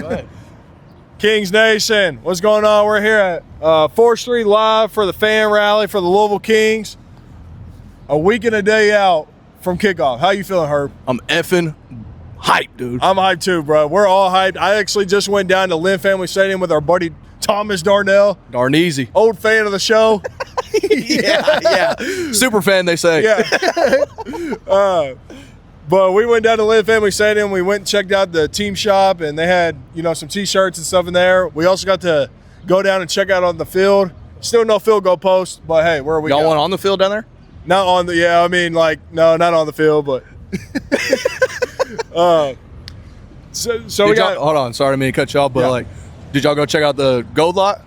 Go ahead. Kings Nation, what's going on? We're here at 4th Street Live for the fan rally for the Louisville Kings. A week and a day out from kickoff. How you feeling, Herb? I'm effing hyped, dude. I'm hyped too, bro. We're all hyped. I actually just went down to Lynn Family Stadium with our buddy Thomas Darnell. Darn easy. Old fan of the show. yeah. Super fan, they say. Yeah. But we went down to Lynn Family Stadium. We went and checked out the team shop, and they had, some T-shirts and stuff in there. We also got to go down and check out on the field. Still no field goal post, but hey, where are we? Y'all want on the field down there? Not on the, no, not on the field, but. So we got. Hold on, sorry, I didn't mean to cut you off, but did y'all go check out the gold lot?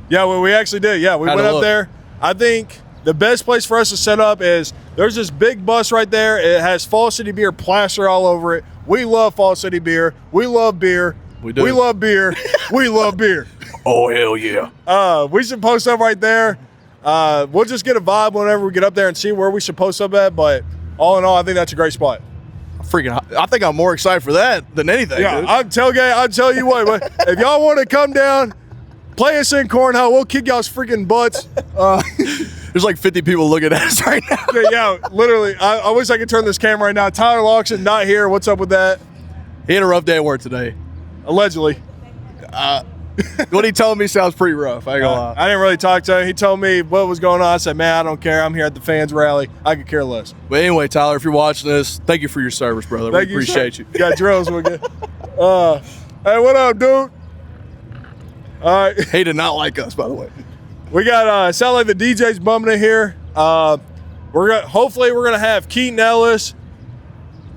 Yeah, well, we actually did. Yeah, we went up there. I think the best place for us to set up is there's this big bus right there. It has Fall City beer plastered all over it. We love Fall City beer. We love beer. We do. We love beer. We love beer. Oh, hell yeah. We should post up right there. We'll just get a vibe whenever we get up there and see where we should post up at. But all in all, I think that's a great spot. I think I'm more excited for that than anything. Yeah, dude. I'm tell you what, if y'all want to come down, play us in Cornhole, we'll kick y'all's freaking butts. There's like 50 people looking at us right now. Yeah, literally. I wish I could turn this camera right now. Tyler Loxton not here. What's up with that? He had a rough day at work today. Allegedly. What he told me sounds pretty rough. I ain't gonna lie. I didn't really talk to him. He told me what was going on. I said, man, I don't care. I'm here at the fans rally. I could care less. But anyway, Tyler, if you're watching this, thank you for your service, brother. We appreciate you. You got drills with you. Hey, what up, dude? All right. He did not like us, by the way. We got sound like the DJ's bumming in here. Hopefully we're gonna have Keaton Ellis,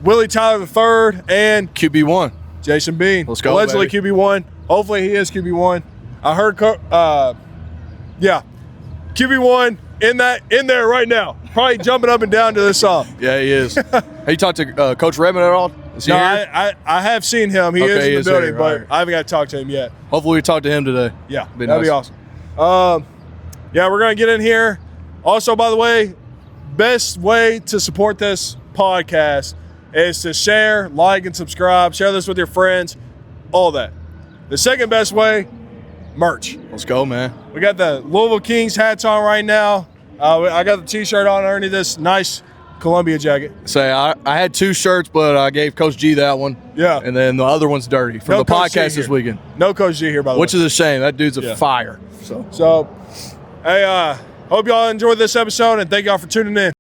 Willie Tyler III, and QB1. Jason Bean. Let's go. Allegedly baby. QB1. Hopefully he is QB1. I heard QB1 in there right now. Probably jumping up and down to this song. Yeah, he is. Have you talked to Coach Redman at all? Is he No, here? I have seen him. He is in the building, here. but Right. I haven't got to talk to him yet. Hopefully we talk to him today. Yeah, Be that'd be nice. awesome. Yeah, we're going to get in here. Also, by the way, best way to support this podcast is to share, like, and subscribe. Share this with your friends, all that. The second best way, merch. Let's go, man. We got the Louisville Kings hats on right now. I got the T-shirt on underneath this nice Columbia jacket. Say, I had 2 shirts, but I gave Coach G that one. Yeah. And then the other one's dirty from the Coach G podcast this here. weekend. No Coach G here, by the way. Which is a shame. That dude's a fire. So, hey, hope y'all enjoyed this episode, and thank y'all for tuning in.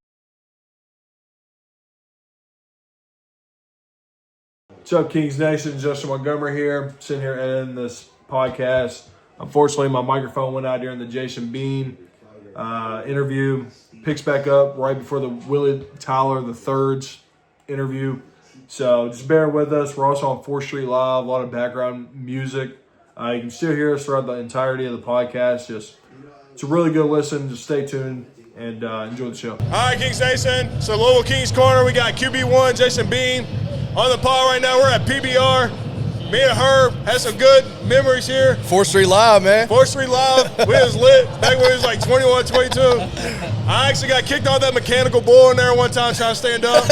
What's up, Kings Nation? Justin Montgomery here, sitting here editing this podcast. Unfortunately, my microphone went out during the Jason Bean interview. Picks back up right before the Willie Tyler III's interview. So just bear with us. We're also on 4th Street Live, a lot of background music. You can still hear us throughout the entirety of the podcast. It's a really good listen. Just stay tuned and enjoy the show. All right, Kings Nation. So Louisville Kings Corner, we got QB1, Jason Bean. On the pod right now, we're at PBR. Me and Herb had some good memories here. 4th Street Live, man. 4th Street Live, we was lit back when we was like 21, 22. I actually got kicked off that mechanical bull in there one time trying to stand up.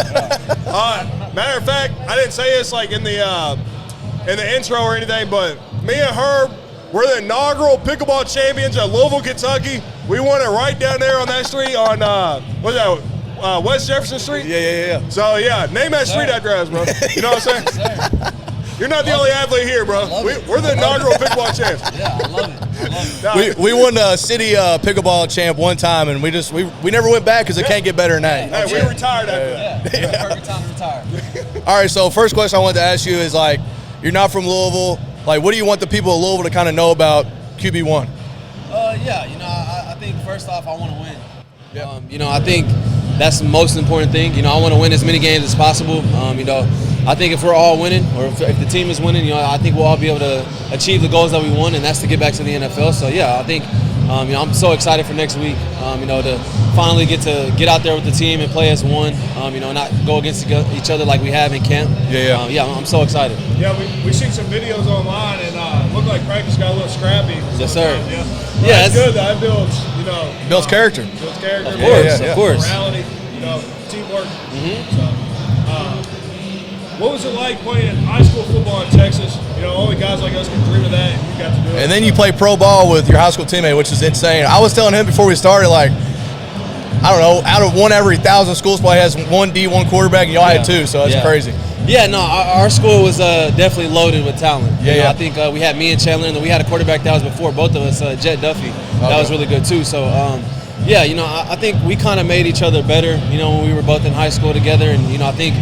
Matter of fact, I didn't say this like in the intro or anything, but me and Herb were the inaugural pickleball champions at Louisville, Kentucky. We won it right down there on that street on what's that? West Jefferson Street? Yeah. So, name that street after us, bro. You know what I'm saying? You're not the only athlete here, bro. We're the inaugural pickleball champs. Yeah, I love it. We won the city pickleball champ one time, and we never went back because it can't get better than that. Hey, we retired after that. Yeah, perfect time to retire. All right, so first question I wanted to ask you is, like, you're not from Louisville. Like, what do you want the people of Louisville to kind of know about QB1? I think first off, I want to win. Yeah. I think that's the most important thing. I want to win as many games as possible. I think if we're all winning, or if the team is winning, I think we'll all be able to achieve the goals that we want, and that's to get back to the NFL. So, I think, I'm so excited for next week, to finally get out there with the team and play as one, not go against each other like we have in camp. I'm so excited. Yeah, we seen some videos online, and looked like practice got a little scrappy. Yes, sir. Yeah, it's good. That builds, Builds character. Builds character. Of course. Morality, teamwork. Mm-hmm. So, what was it like playing high school football in Texas only guys like us can dream of that, and you got to do it. And then you play pro ball with your high school teammate, which is insane. I was telling him before we started, like, I don't know, out of one every 1,000 schools probably has one D1 quarterback, and y'all had two, so that's crazy. Yeah, no, our school was definitely loaded with talent. I think we had me and Chandler, and then we had a quarterback that was before both of us, Jet Duffy. That was really good too. So, I think we kind of made each other better, when we were both in high school together. And, I think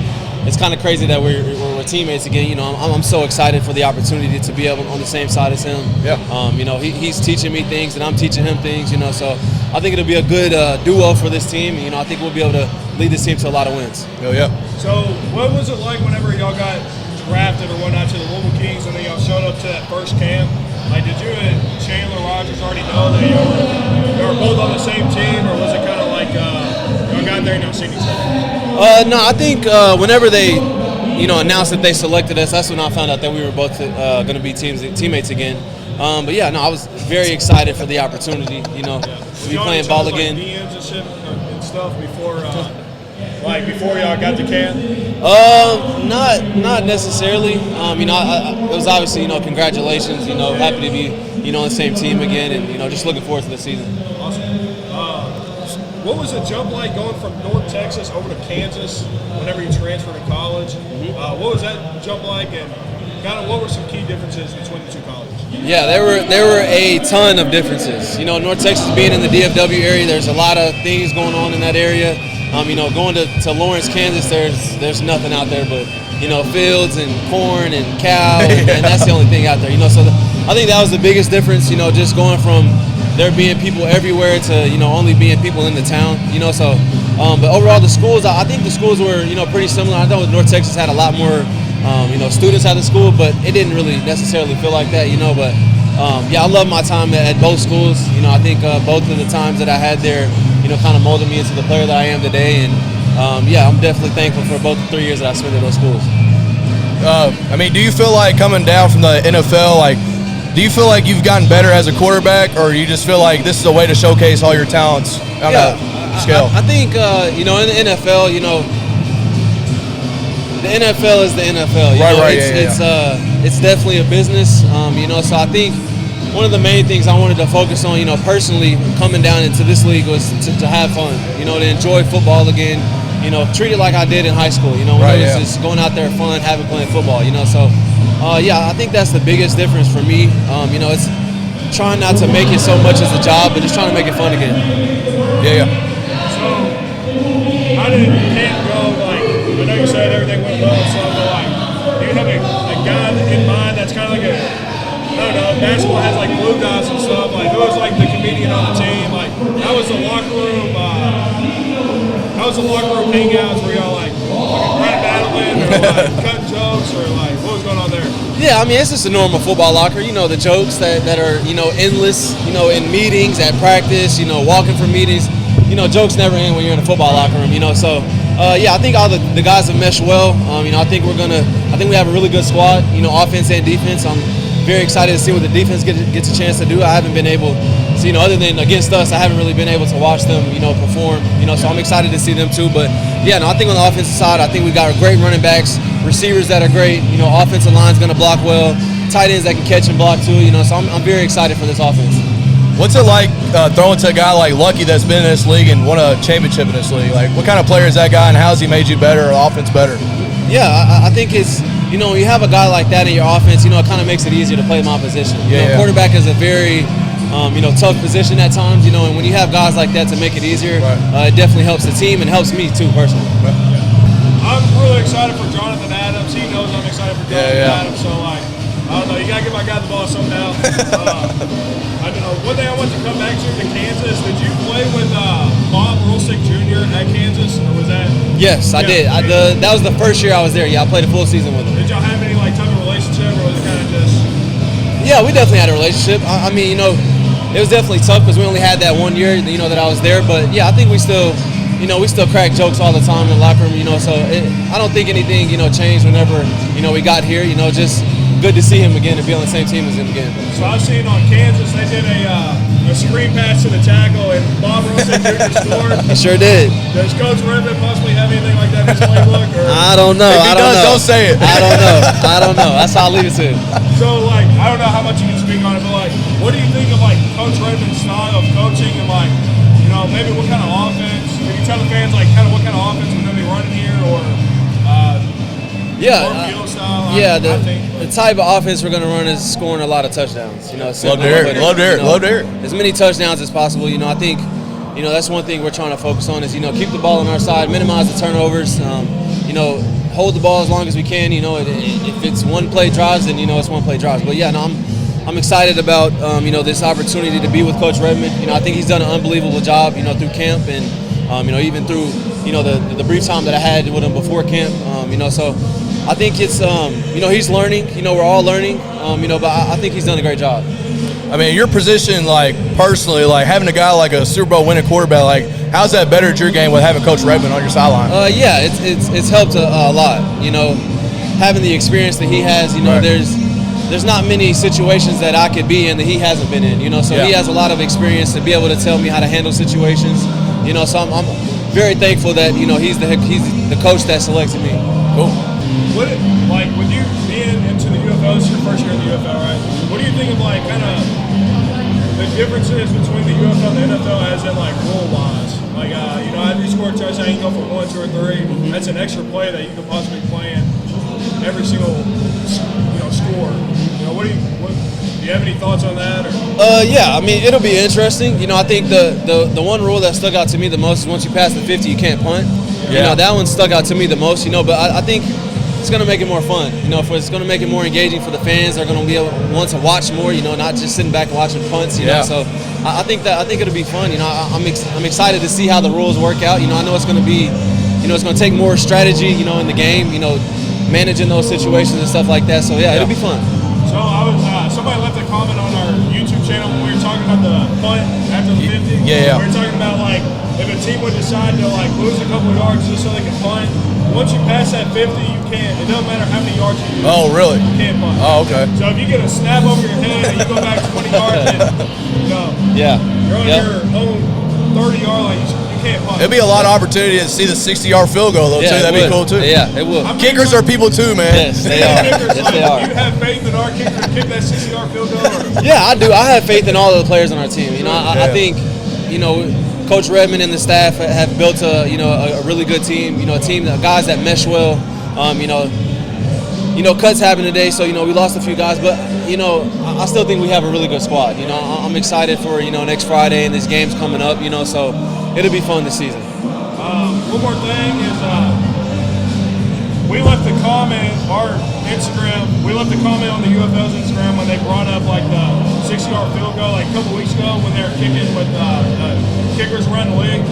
it's kind of crazy that we're teammates again. I'm so excited for the opportunity to be able on the same side as him. Yeah. He's teaching me things, and I'm teaching him things, so I think it'll be a good duo for this team. I think we'll be able to lead this team to a lot of wins. Yeah. So what was it like whenever y'all got drafted or whatnot to the Louisville Kings, and then y'all showed up to that first camp? Like, did you and Chandler Rogers already know that you were both on the same team, or was it kind of like y'all got there and y'all seen each other? No, I think whenever they, announced that they selected us, that's when I found out that we were both going to be teammates again. I was very excited for the opportunity, to be playing ball again. DMs and shit and stuff before y'all got to camp? Not necessarily. It was obviously, congratulations. Happy to be, on the same team again, and just looking forward to the season. Awesome. What was the jump like going from North Texas over to Kansas whenever you transferred to college? What was that jump like, and kind of what were some key differences between the two colleges? Yeah, there were a ton of differences. North Texas being in the DFW area, there's a lot of things going on in that area. Going to Lawrence, Kansas, there's nothing out there but fields and corn and cow, and that's the only thing out there. So I think that was the biggest difference. Just going from there being people everywhere to only being people in the town. But overall the schools, I think the schools were pretty similar. I know North Texas had a lot more students at the school, but it didn't really necessarily feel like that. But I love my time at both schools. I think both of the times that I had there, kind of molded me into the player that I am today. And I'm definitely thankful for both the 3 years that I spent at those schools. Do you feel like coming down from the NFL, do you feel like you've gotten better as a quarterback, or you just feel like this is a way to showcase all your talents on a scale? I think, in the NFL, the NFL is the NFL. It's definitely a business, so I think one of the main things I wanted to focus on, personally coming down into this league was to have fun, to enjoy football again, treat it like I did in high school, when it was just going out there fun, having playing football, so I think that's the biggest difference for me. It's trying not to make it so much as a job, but just trying to make it fun again. So how did camp go? I know you said everything went well and stuff, but do you have a guy in mind that's kind of like basketball has glue guys and stuff. Who was the comedian on the team? How was the locker room? Hangouts where y'all rap battling or cutting jokes or what was going on there? Yeah, it's just a normal football locker. The jokes that are endless. In meetings, at practice. Walking from meetings. Jokes never end when you're in a football locker room. So. I think all the guys have meshed well. I think we have a really good squad. Offense and defense. I'm very excited to see what the defense gets a chance to do. I haven't been able to, other than against us, I haven't really been able to watch them, perform. So I'm excited to see them too. But I think on the offensive side, I think we got great running backs, receivers that are great. Offensive line's going to block well, tight ends that can catch and block too. So I'm very excited for this offense. What's it like throwing to a guy like Lucky that's been in this league and won a championship in this league? What kind of player is that guy, and how has he made you better or offense better? Yeah, I think it's, when you have a guy like that in your offense, it kind of makes it easier to play my position. Quarterback is a very, tough position at times, and when you have guys like that to make it easier, it definitely helps the team and helps me too personally. I'm really excited for Jonathan Adams. He knows I'm excited for Jonathan Adams, so I don't know. You got to give my guy the ball somehow. I don't know. One thing I want to come back to Kansas. Did you play with Bob Rulsick Jr. at Kansas, or was that? Yes, I did. That was the first year I was there. I played a full season with him. Did y'all have any type of relationship, or was it kind of just? Yeah, we definitely had a relationship. It was definitely tough because we only had that 1 year, that I was there. But I think we still crack jokes all the time in the locker room. So I don't think anything, changed whenever we got here. Just good to see him again and be on the same team as him again. So I've seen on Kansas they did a screen pass to the tackle and Bob Rosen Jr. scored. He sure did. Does Coach Redman possibly have anything like that in his playbook? Or? I don't know. If he does, don't say it. I don't know. That's how I'll leave it to him. So, like, I don't know how much you can speak on it, but, like, what do you think of, like, Coach Redman's style of coaching and, like, you know, maybe what kind of offense? Can you tell the fans, like, kind of what kind of offense we're going to be running here or the type of offense we're going to run is scoring a lot of touchdowns. You know, love to hear it. As many touchdowns as possible. You know, I think, you know, that's one thing we're trying to focus on is, you know, keep the ball on our side, minimize the turnovers, you know, hold the ball as long as we can. You know, if it's one play drives, then, you know, it's one play drives. But, yeah, no, I'm excited about, you know, this opportunity to be with Coach Redman. You know, I think he's done an unbelievable job, you know, through camp and, you know, even through, you know, the brief time that I had with him before camp. You know, so I think it's, you know, he's learning. You know, we're all learning, you know, but I think he's done a great job. I mean, your position, like, personally, like, having a guy like a Super Bowl winning quarterback, like, how's that better at your game with having Coach Redman on your sideline? Yeah, it's helped a lot. You know, having the experience that he has, you know, Right. there's not many situations that I could be in that he hasn't been in, you know, so he has a lot of experience to be able to tell me how to handle situations, you know, so I'm very thankful that, you know, he's the coach that selected me. Cool. Like, with you being into the UFL, this is your first year in the UFL, right? What do you think of, like, kind of the differences between the UFL and the NFL as in, like, rule-wise? Like, you know, after you score a touchdown, you can go for 1, 2, or 3. That's an extra play that you could possibly play in every single, you know, score. You know, do you have any thoughts on that? Or? Yeah, I mean, it'll be interesting. You know, I think the one rule that stuck out to me the most is once you pass the 50, you can't punt. Yeah. You know, that one stuck out to me the most, you know, but I think it's going to make it more fun. You know, it's going to make it more engaging for the fans. They're going to be able to want to watch more, you know, not just sitting back and watching punts, you know. So I think it'll be fun. You know, I'm excited to see how the rules work out. You know, I know it's going to be, you know, it's going to take more strategy, you know, in the game, you know, managing those situations and stuff like that. So, yeah. It'll be fun. So somebody left a comment on our YouTube channel when we were talking about the punt after the 50. Yeah. We were talking about, like, if a team would decide to, like, lose a couple of yards just so they can punt, once you pass that 50, you can't. It doesn't matter how many yards you use. Oh, really? You can't punt. Oh, okay. So if you get a snap over your head and you go back 20 yards, then, you know, you're on your own 30-yard line. You can't punt. It'd be a lot of opportunity to see the 60-yard field goal, though, too. That'd be cool, too. Yeah, it would. Kickers are people, too, man. Yes, they are. Yes, they are. Do you have faith in our kicker to kick that 60-yard field goal? Or? Yeah, I do. I have faith in all of the players on our team. You know, I think, you know, Coach Redman and the staff have built a really good team. You know, a team of guys that mesh well. You know, cuts happened today, so, you know, we lost a few guys, but, you know, I still think we have a really good squad. You know, I'm excited for, you know, next Friday and these games coming up, you know, so it'll be fun this season. One more thing is we left a comment, our Instagram, we left a comment on the UFL's Instagram when they brought up, like, the 60-yard field goal, like, a couple weeks ago when they were kicking with kickers around the league.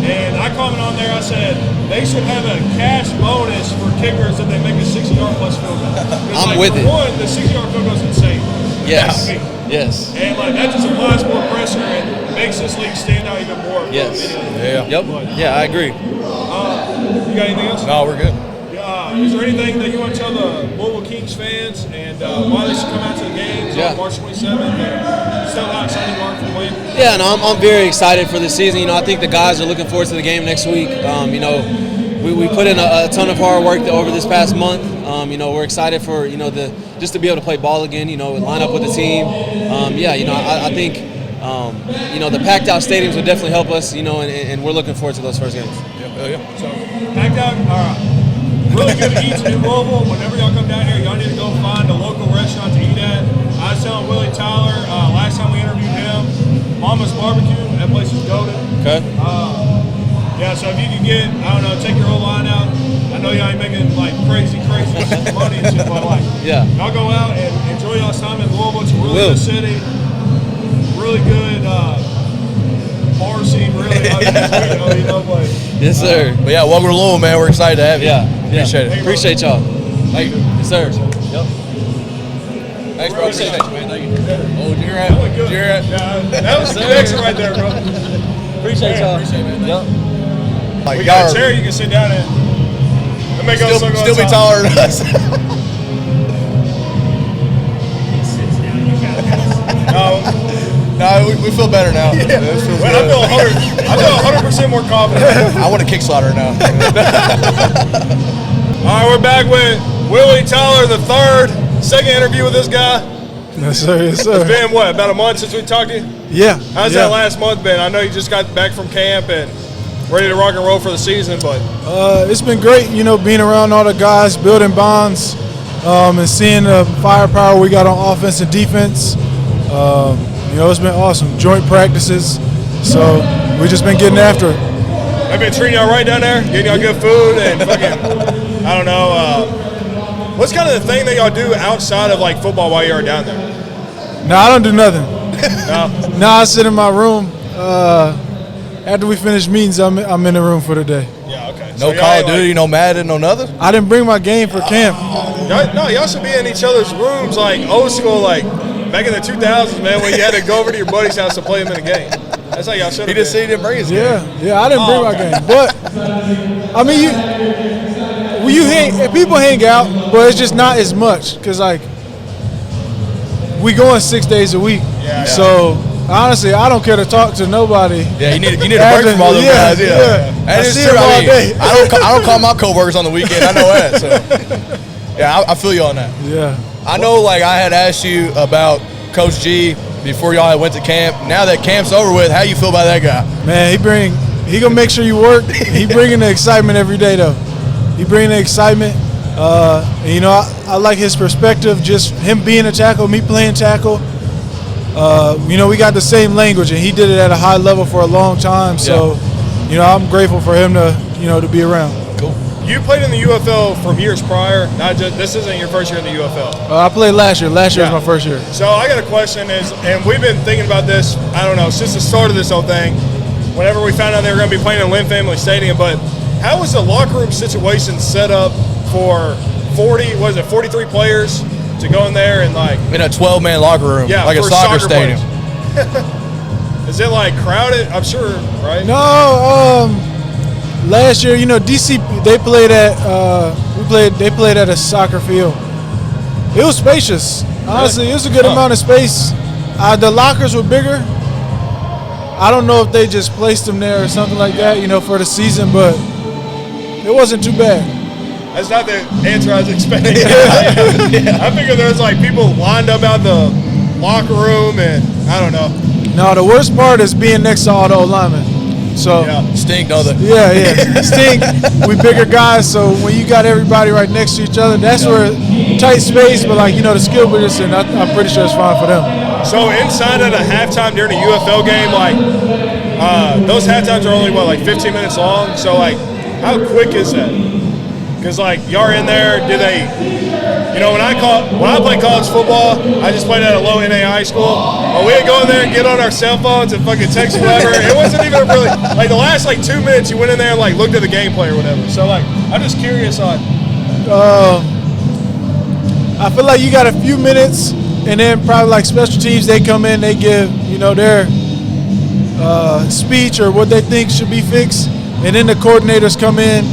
And I commented on there, I said, they should have a cash bonus for kickers if they make a 60-yard plus field goal. I'm with it. One, the 60-yard field goal is insane. Yes. Yes. And, like, that just applies more pressure and makes this league stand out even more. Yes. Yeah. Yep. Yeah, I agree. You got anything else? No, we're good. Is there anything that you want to tell the Louisville Kings fans and why they should come out to the games on March 27th and still out Sunday morning for win? Yeah, and I'm very excited for this season. You know, I think the guys are looking forward to the game next week. You know, we put in a ton of hard work over this past month. You know, we're excited for, you know, just to be able to play ball again, you know, and line up with the team. Yeah, you know, I think, you know, the packed out stadiums would definitely help us, you know, and we're looking forward to those first games. Yeah. So, packed out, really good eats in Louisville. Whenever y'all come down here, y'all need to go find a local restaurant to eat at. I was telling Willie Tyler last time we interviewed him, Mama's Barbecue. That place is goated. Okay. Yeah, so if you can get, I don't know, take your whole line out. I know y'all ain't making like crazy money and shit, but like, y'all go out and enjoy y'all's time in Louisville. It's a really good city, really good bar scene, really. You know, but, yes, sir. But yeah, welcome to Louisville, man. We're excited to have you. Appreciate it. Appreciate y'all. Thank you. Yes, sir. Yep. Thanks, bro. Appreciate you, man. Thank you. Oh, did you hear that? Yeah, that was a connection right there, bro. Appreciate y'all. Appreciate it, man. Yep. Like, we got a chair you can sit down in. Make still be taller than us. we feel better now. Yeah. I feel 100% more confident. I want a kick slaughter now. All right, we're back with Willie Tyler III. Second interview with this guy. Yes, sir. Yes, sir. It's been, what, about a month since we talked to you? Yeah. How's that last month been? I know you just got back from camp and ready to rock and roll for the season, but it's been great, being around all the guys, building bonds, and seeing the firepower we got on offense and defense. It's been awesome. Joint practices, so we just been getting after it. I've been treating y'all right down there, getting y'all good food and fucking, I don't know, what's kind of the thing that y'all do outside of like football while you're down there? No, I don't do nothing. No? No, I sit in my room. After we finish meetings, I'm in the room for the day. Yeah, okay. No Call of Duty, no Madden, no nothing? I didn't bring my game for camp. Y'all should be in each other's rooms like old school, like back in the 2000s, man, when you had to go over to your buddy's house to play him in a game. That's how y'all should have He been. just said he didn't bring his game. Yeah, I didn't bring my game. But, I mean, people hang out, but it's just not as much because, like, we going 6 days a week. Yeah. So, honestly, I don't care to talk to nobody. Yeah, you need a break from all those guys. Yeah. I It's see true. them all day. I don't call my coworkers on the weekend. I know that. So, yeah, I feel you on that. Yeah. I know, like, I had asked you about Coach G before y'all had went to camp. Now that camp's over with, how you feel about that guy? Man, he gonna make sure you work. He bringing the excitement every day, though. He bringing the excitement. I like his perspective, just him being a tackle, me playing tackle. We got the same language, and he did it at a high level for a long time. So, I'm grateful for him to be around. Cool. You played in the UFL from years prior. Not just this isn't your first year in the UFL. I played last year. Last year was my first year. So I got a question and we've been thinking about this, I don't know, since the start of this whole thing, whenever we found out they were going to be playing in Lynn Family Stadium, but how was the locker room situation set up for 43 players to go in there and like... In a 12-man locker room, like a soccer stadium. Is it like crowded? I'm sure, right? No, last year, DC, they played at a soccer field. It was spacious. Honestly, it was a good amount of space. The lockers were bigger. I don't know if they just placed them there or something like that, for the season, but it wasn't too bad. That's not the answer I was expecting. I figured there was like people lined up out the locker room and I don't know. No, the worst part is being next to all the linemen. So Stink, know that. Yeah. Stink. We bigger guys, so when you got everybody right next to each other, that's where tight space, but the skill position, I'm pretty sure it's fine for them. So inside at a halftime during a UFL game, like those halftimes are only 15 minutes long. So like, how quick is that? Because like y'all are in there, do they? When I played college football, I just played at a low NAI school. But we'd go in there and get on our cell phones and fucking text whatever. It wasn't even really like the last 2 minutes. You went in there and looked at the gameplay or whatever. So I'm just curious on. I feel like you got a few minutes, and then probably special teams, they come in, they give their speech or what they think should be fixed, and then the coordinators come in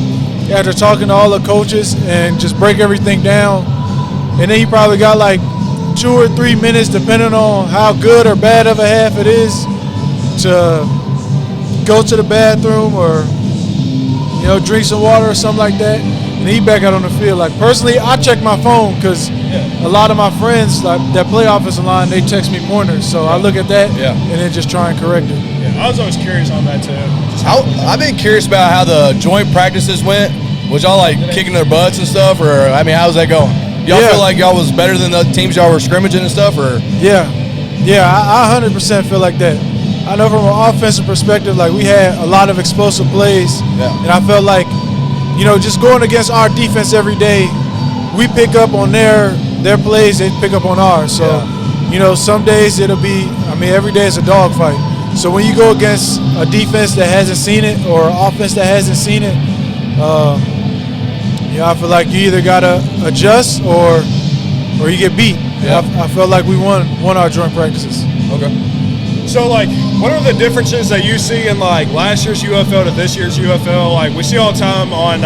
after talking to all the coaches and just break everything down. And then you probably got 2 or 3 minutes, depending on how good or bad of a half it is, to go to the bathroom or drink some water or something like that. And he back out on the field. Personally, I check my phone because a lot of my friends that play offensive line, they text me pointers. So I look at that and then just try and correct it. Yeah, I was always curious on that too. I've been curious about how the joint practices went. Was y'all kicking their butts and stuff, or how's that going? Y'all feel like y'all was better than the teams y'all were scrimmaging and stuff, or? Yeah, I 100% feel like that. I know from an offensive perspective, we had a lot of explosive plays, and I felt like, just going against our defense every day, we pick up on their plays, they pick up on ours. So, some days it'll be, every day is a dogfight. So when you go against a defense that hasn't seen it or an offense that hasn't seen it, I feel like you either gotta adjust or you get beat. Yeah. I felt like we won our joint practices. Okay. So what are the differences that you see in last year's UFL to this year's UFL? We see all the time on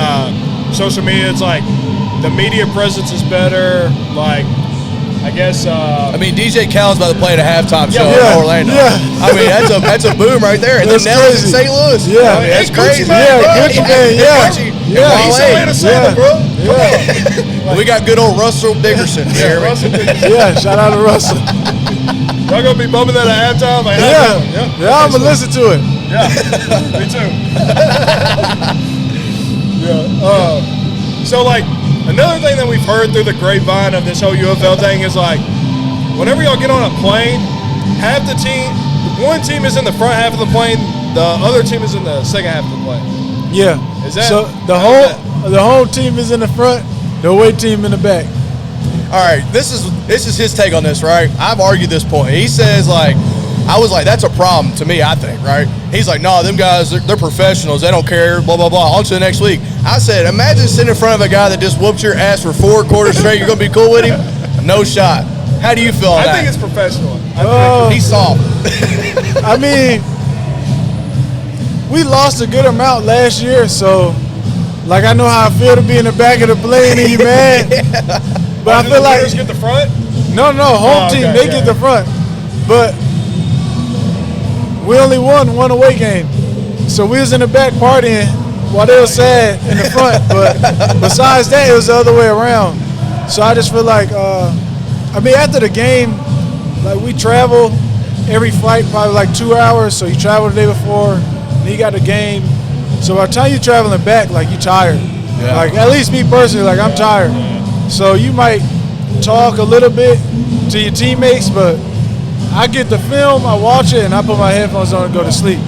social media, it's the media presence is better. I guess. I mean, DJ Khaled's about to play at a halftime show Yeah. in Orlando. Yeah. I mean, that's a boom right there. And That's then Nelly's in crazy. St. Louis. Yeah. I mean, that's Hey, Gucci crazy. Mane, Yeah, bro. Gucci Mane, yeah. Gucci. Yeah. And He's Wale. Atlanta Santa, Yeah. bro. Yeah. We got good old Russell Dickerson. Yeah, Russell Dickerson. Yeah, shout out to Russell. Y'all gonna be bumping that at halftime? Like, Yeah, I'm gonna listen to it. Yeah, me too. Yeah. So, like, another thing that we've heard through the grapevine of this whole UFL thing is, like, whenever y'all get on a plane, half the team, one team is in the front half of the plane, the other team is in the second half of the plane. Yeah. Is that- so? The whole team is in the front, the away team in the back. All right, this is his take on this, right? I've argued this point. He says, like, I was like, that's a problem to me, I think, right? He's like, no, them guys, they're professionals. They don't care, blah, blah, blah. On to the next week. I said, imagine sitting in front of a guy that just whooped your ass for 4 quarters straight. You're going to be cool with him? No shot. How do you feel on I that? think it's professional. He's soft. I mean, we lost a good amount last year, so, like, I know how I feel to be in the back of the plane and you mad. But I Do feel the like winners get the front? no, home Oh, team, okay, they yeah. get the front. But we only won one away game. So we was in the back partying while they were sad in the front. But besides that, it was the other way around. So I just feel like, I mean, after the game, like we travel every flight probably like 2 hours. So you travel the day before, and you got the game. So by the time you're traveling back, like you're tired. Yeah. Like at least me personally, like I'm tired. So you might talk a little bit to your teammates, but I get the film, I watch it, and I put my headphones on and go to sleep.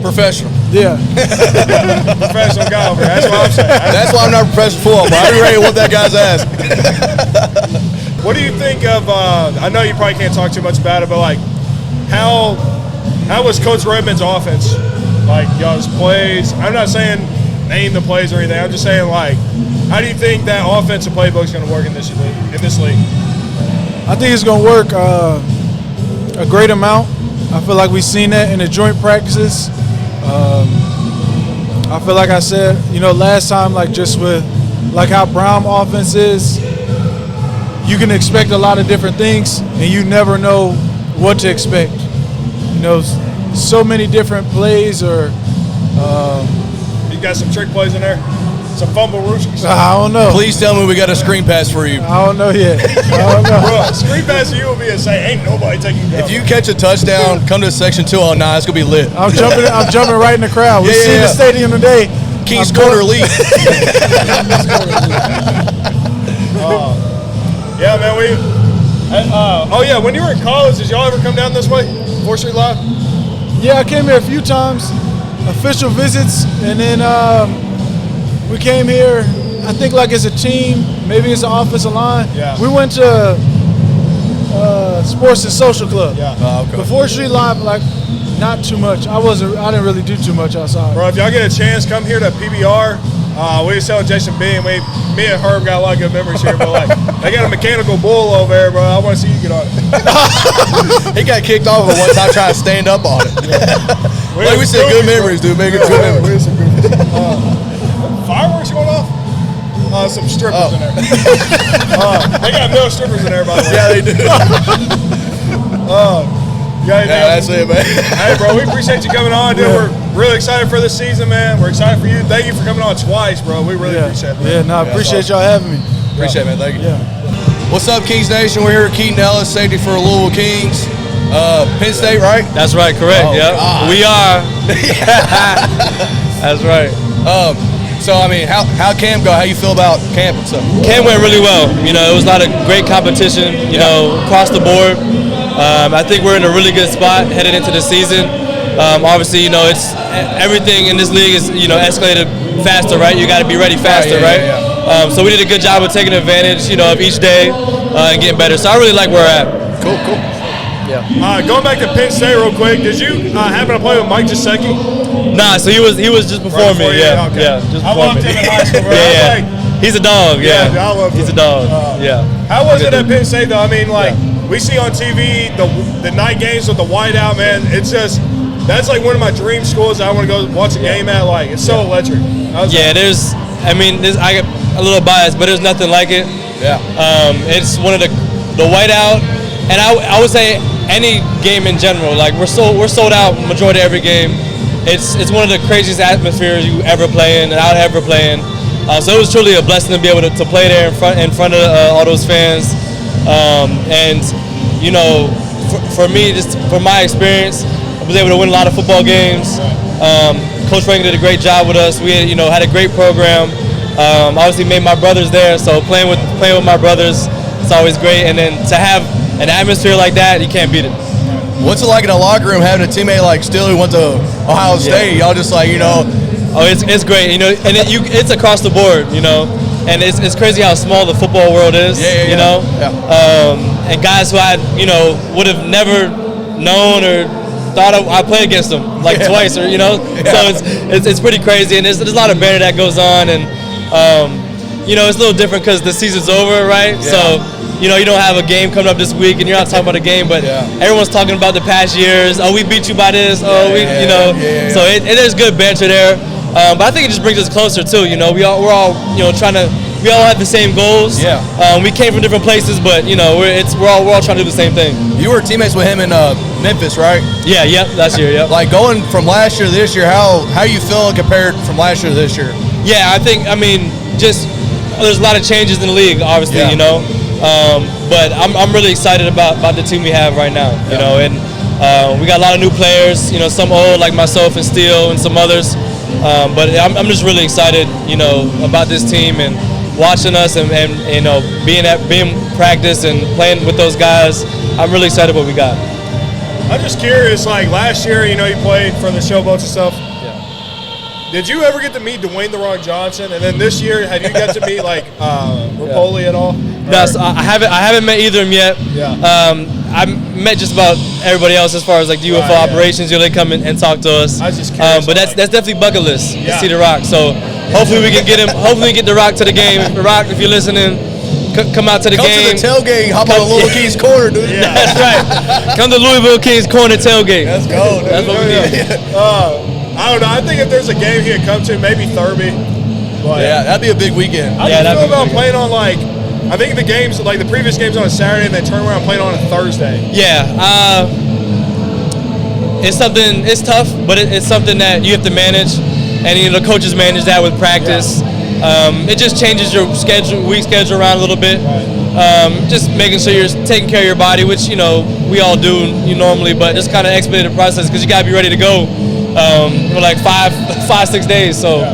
Professional. Yeah. Professional guy over here. That's what I'm saying. That's why I'm not a professional football, but I'd be ready to whoop that guy's ass. What do you think of, I know you probably can't talk too much about it, but, like, how was Coach Redman's offense? Like, y'all's plays. I'm not saying name the plays or anything. I'm just saying, like, how do you think that offensive playbook is going to work in this league? I think it's going to work a great amount. I feel like we've seen that in the joint practices. I feel like I said, last time, like just with like how Brown offense is, you can expect a lot of different things, and you never know what to expect. So many different plays or You got some trick plays in there? Some fumble rooskies? I don't know. Please tell me we got a screen pass for you. I don't know yet. I don't know. Bro, screen pass to you will be a say, ain't nobody taking you down. If you catch a touchdown, come to section 209. It's gonna be lit. I'm jumping right in the crowd. We Yeah, see yeah. the stadium today. Kings I'm Corner going- lead. Yeah, man, when you were in college, did y'all ever come down this way? 4th Street Live? Yeah, I came here a few times, official visits, and then we came here, I think like as a team, maybe as an offensive line. Yeah. We went to Sports and Social Club. Yeah. Oh, okay. Before Street Live, like not too much. I didn't really do too much outside. Bro, if y'all get a chance, come here to PBR. We was selling Jason B, and me and Herb got a lot of good memories here, but like they got a mechanical bull over there, bro. I want to see you get on it. He got kicked off of it one time trying to stand up on it. Like we said, good memories, dude. Make it good memories. Fireworks going off? Some strippers in there. They got no strippers in there, by the way. Yeah, they do. Yeah, That's it, man. Hey, bro, we appreciate you coming on, dude. Yeah. We're really excited for this season, man. We're excited for you. Thank you for coming on twice, bro. We really appreciate it. Yeah, no, I appreciate y'all having me. Appreciate it, man. Thank you. Yeah. What's up, Kings Nation? We're here with Keaton Ellis, safety for Louisville Kings. Penn State, right? That's right, correct. Oh, Yep. God. We are. That's right. So, I mean, how camp go? How you feel about camp and stuff? Camp went really well. It was a lot of great competition, across the board. I think we're in a really good spot headed into the season. Obviously, it's everything in this league is, escalated faster, right? You got to be ready faster, right? So we did a good job of taking advantage, of each day and getting better. So I really like where we're at. Cool. Going back to Penn State real quick, did you happen to play with Mike Gesicki? Nah, so he was just before me. Yeah, Okay. yeah, just I before loved me. him in high school, bro. Yeah. Like, He's a dog. Yeah, I loved he's him. a dog. Yeah. How was it at Penn State, though? I mean, like, we see on TV the night games with the whiteout, man. It's just, that's like one of my dream schools that I want to go watch a game at. Like, it's so electric. Yeah, I get a little biased, but there's nothing like it. Yeah. It's one of the whiteout, and I would say any game in general. Like we're sold out majority of every game. It's one of the craziest atmospheres you ever play in and I'll ever play in. So it was truly a blessing to be able to play there in front of all those fans. And you know, for me, just from my experience, I was able to win a lot of football games. Coach Frank did a great job with us. We had a great program. Obviously made my brothers there, so playing with my brothers, it's always great. And then to have an atmosphere like that, you can't beat it. What's it like in a locker room having a teammate like Steele who went to Ohio State? Y'all just like, you know. Oh, it's great, you know, and it's across the board, you know, and it's crazy how small the football world is, you know. And guys who I, you know, would have never known or thought I played against them like twice, or you know. So it's pretty crazy, and there's a lot of banter that goes on, and you know, it's a little different because the season's over, right? So you know, you don't have a game coming up this week, and you're not talking about a game, but everyone's talking about the past years. Oh, we beat you by this. Oh, you know. So there's good banter there, but I think it just brings us closer too. You know, we're all you know we all have the same goals. We came from different places, but you know, we're all trying to do the same thing. You were teammates with him in Memphis, right? Last year. Like going from last year to this year, how you feeling compared from last year to this year? Yeah, I mean, just there's a lot of changes in the league, obviously, you know. But I'm really excited about the team we have right now, you know, and we got a lot of new players, you know, some old like myself and Steele and some others. But I'm just really excited, you know, about this team and watching us and you know, being practice and playing with those guys. I'm really excited what we got. I'm just curious, like last year, you know, you played for the Showboats and stuff. Did you ever get to meet Dwayne "The Rock" Johnson? And then this year, have you got to meet like Rapoli at all? No, so I haven't met either of them yet. I met just about everybody else as far as like the UFL operations. You know, they come in and talk to us. I was just curious. But that's definitely bucket list to see The Rock. So hopefully we can get him. Hopefully we get The Rock to the game. The Rock, if you're listening, come out to the game. Come to the tailgate. Hop on the Louisville Kings Corner, dude. That's right. Come to Louisville Kings Corner tailgate. Let's go, dude. That's what we need. I don't know. I think if there's a game he could come to, maybe Thurby. But that'd be a big weekend. How do you feel about playing on like? I think the games, like the previous games, on a Saturday, and then turn around and playing on a Thursday. It's something. It's tough, but it's something that you have to manage, and you know the coaches manage that with practice. It just changes your week schedule around a little bit. Just making sure you're taking care of your body, which you know we all do normally, but just kind of expedite the process because you gotta be ready to go for like 5-6 days. So,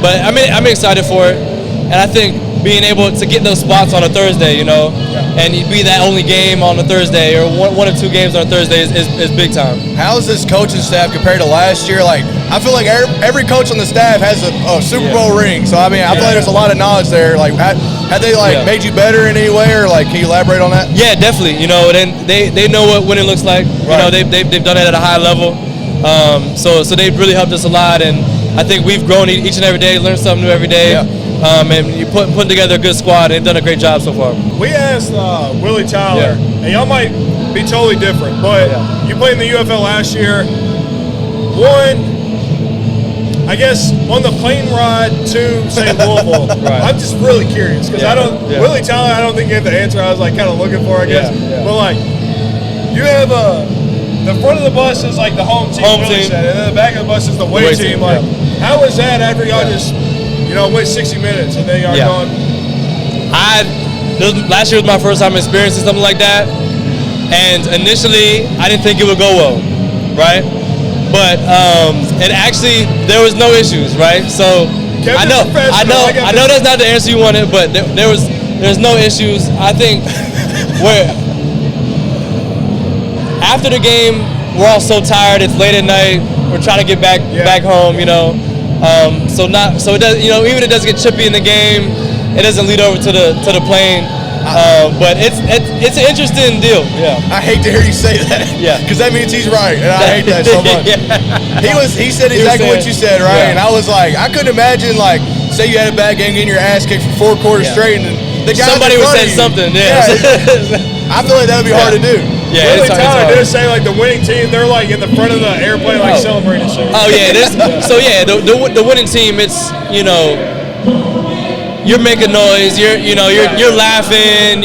but I'm excited for it, and I think being able to get those spots on a Thursday, you know, and be that only game on a Thursday or one or two games on a Thursday is big time. How's this coaching staff compared to last year? Like, I feel like every coach on the staff has a Super Bowl ring. So, I mean, I feel like there's a lot of knowledge there. Like, have they, like, made you better in any way? Or, like, can you elaborate on that? Yeah, definitely. You know, then they know what winning looks like. You know, they've done it at a high level. So they've really helped us a lot. And I think we've grown each and every day, learned something new every day. And you putting together a good squad, and they've done a great job so far. We asked Willie Tyler, and y'all might be totally different, but you played in the UFL last year. I guess on the plane ride to St. Louisville, I'm just really curious because Willie Tyler, I don't think he had the answer I was like kind of looking for, I guess. But like, you have the front of the bus is like the home team, said, and then the back of the bus is the away team. Like, how was that after y'all just wait 60 minutes and then y'all gone? Last year was my first time experiencing something like that, and initially I didn't think it would go well, right? But and actually there was no issues, right? So I know that's not the answer you wanted, but there's no issues. I think after the game we're all so tired. It's late at night. We're trying to get back home, you know. So it does, you know, even if it doesn't get chippy in the game, it doesn't lead over to the plane. But it's an interesting deal. I hate to hear you say that. Because that means he's right, and I hate that so much. He said exactly what you said, right? And I was like, I couldn't imagine, like, say you had a bad game, getting your ass kicked for 4 quarters straight, and the guy somebody would say something. I feel like that would be hard to do. Willie Tyler did say like the winning team, they're like in the front of the airplane like celebrating shit. Oh yeah, it is. So yeah, the winning team, it's you you're making noise, you're laughing,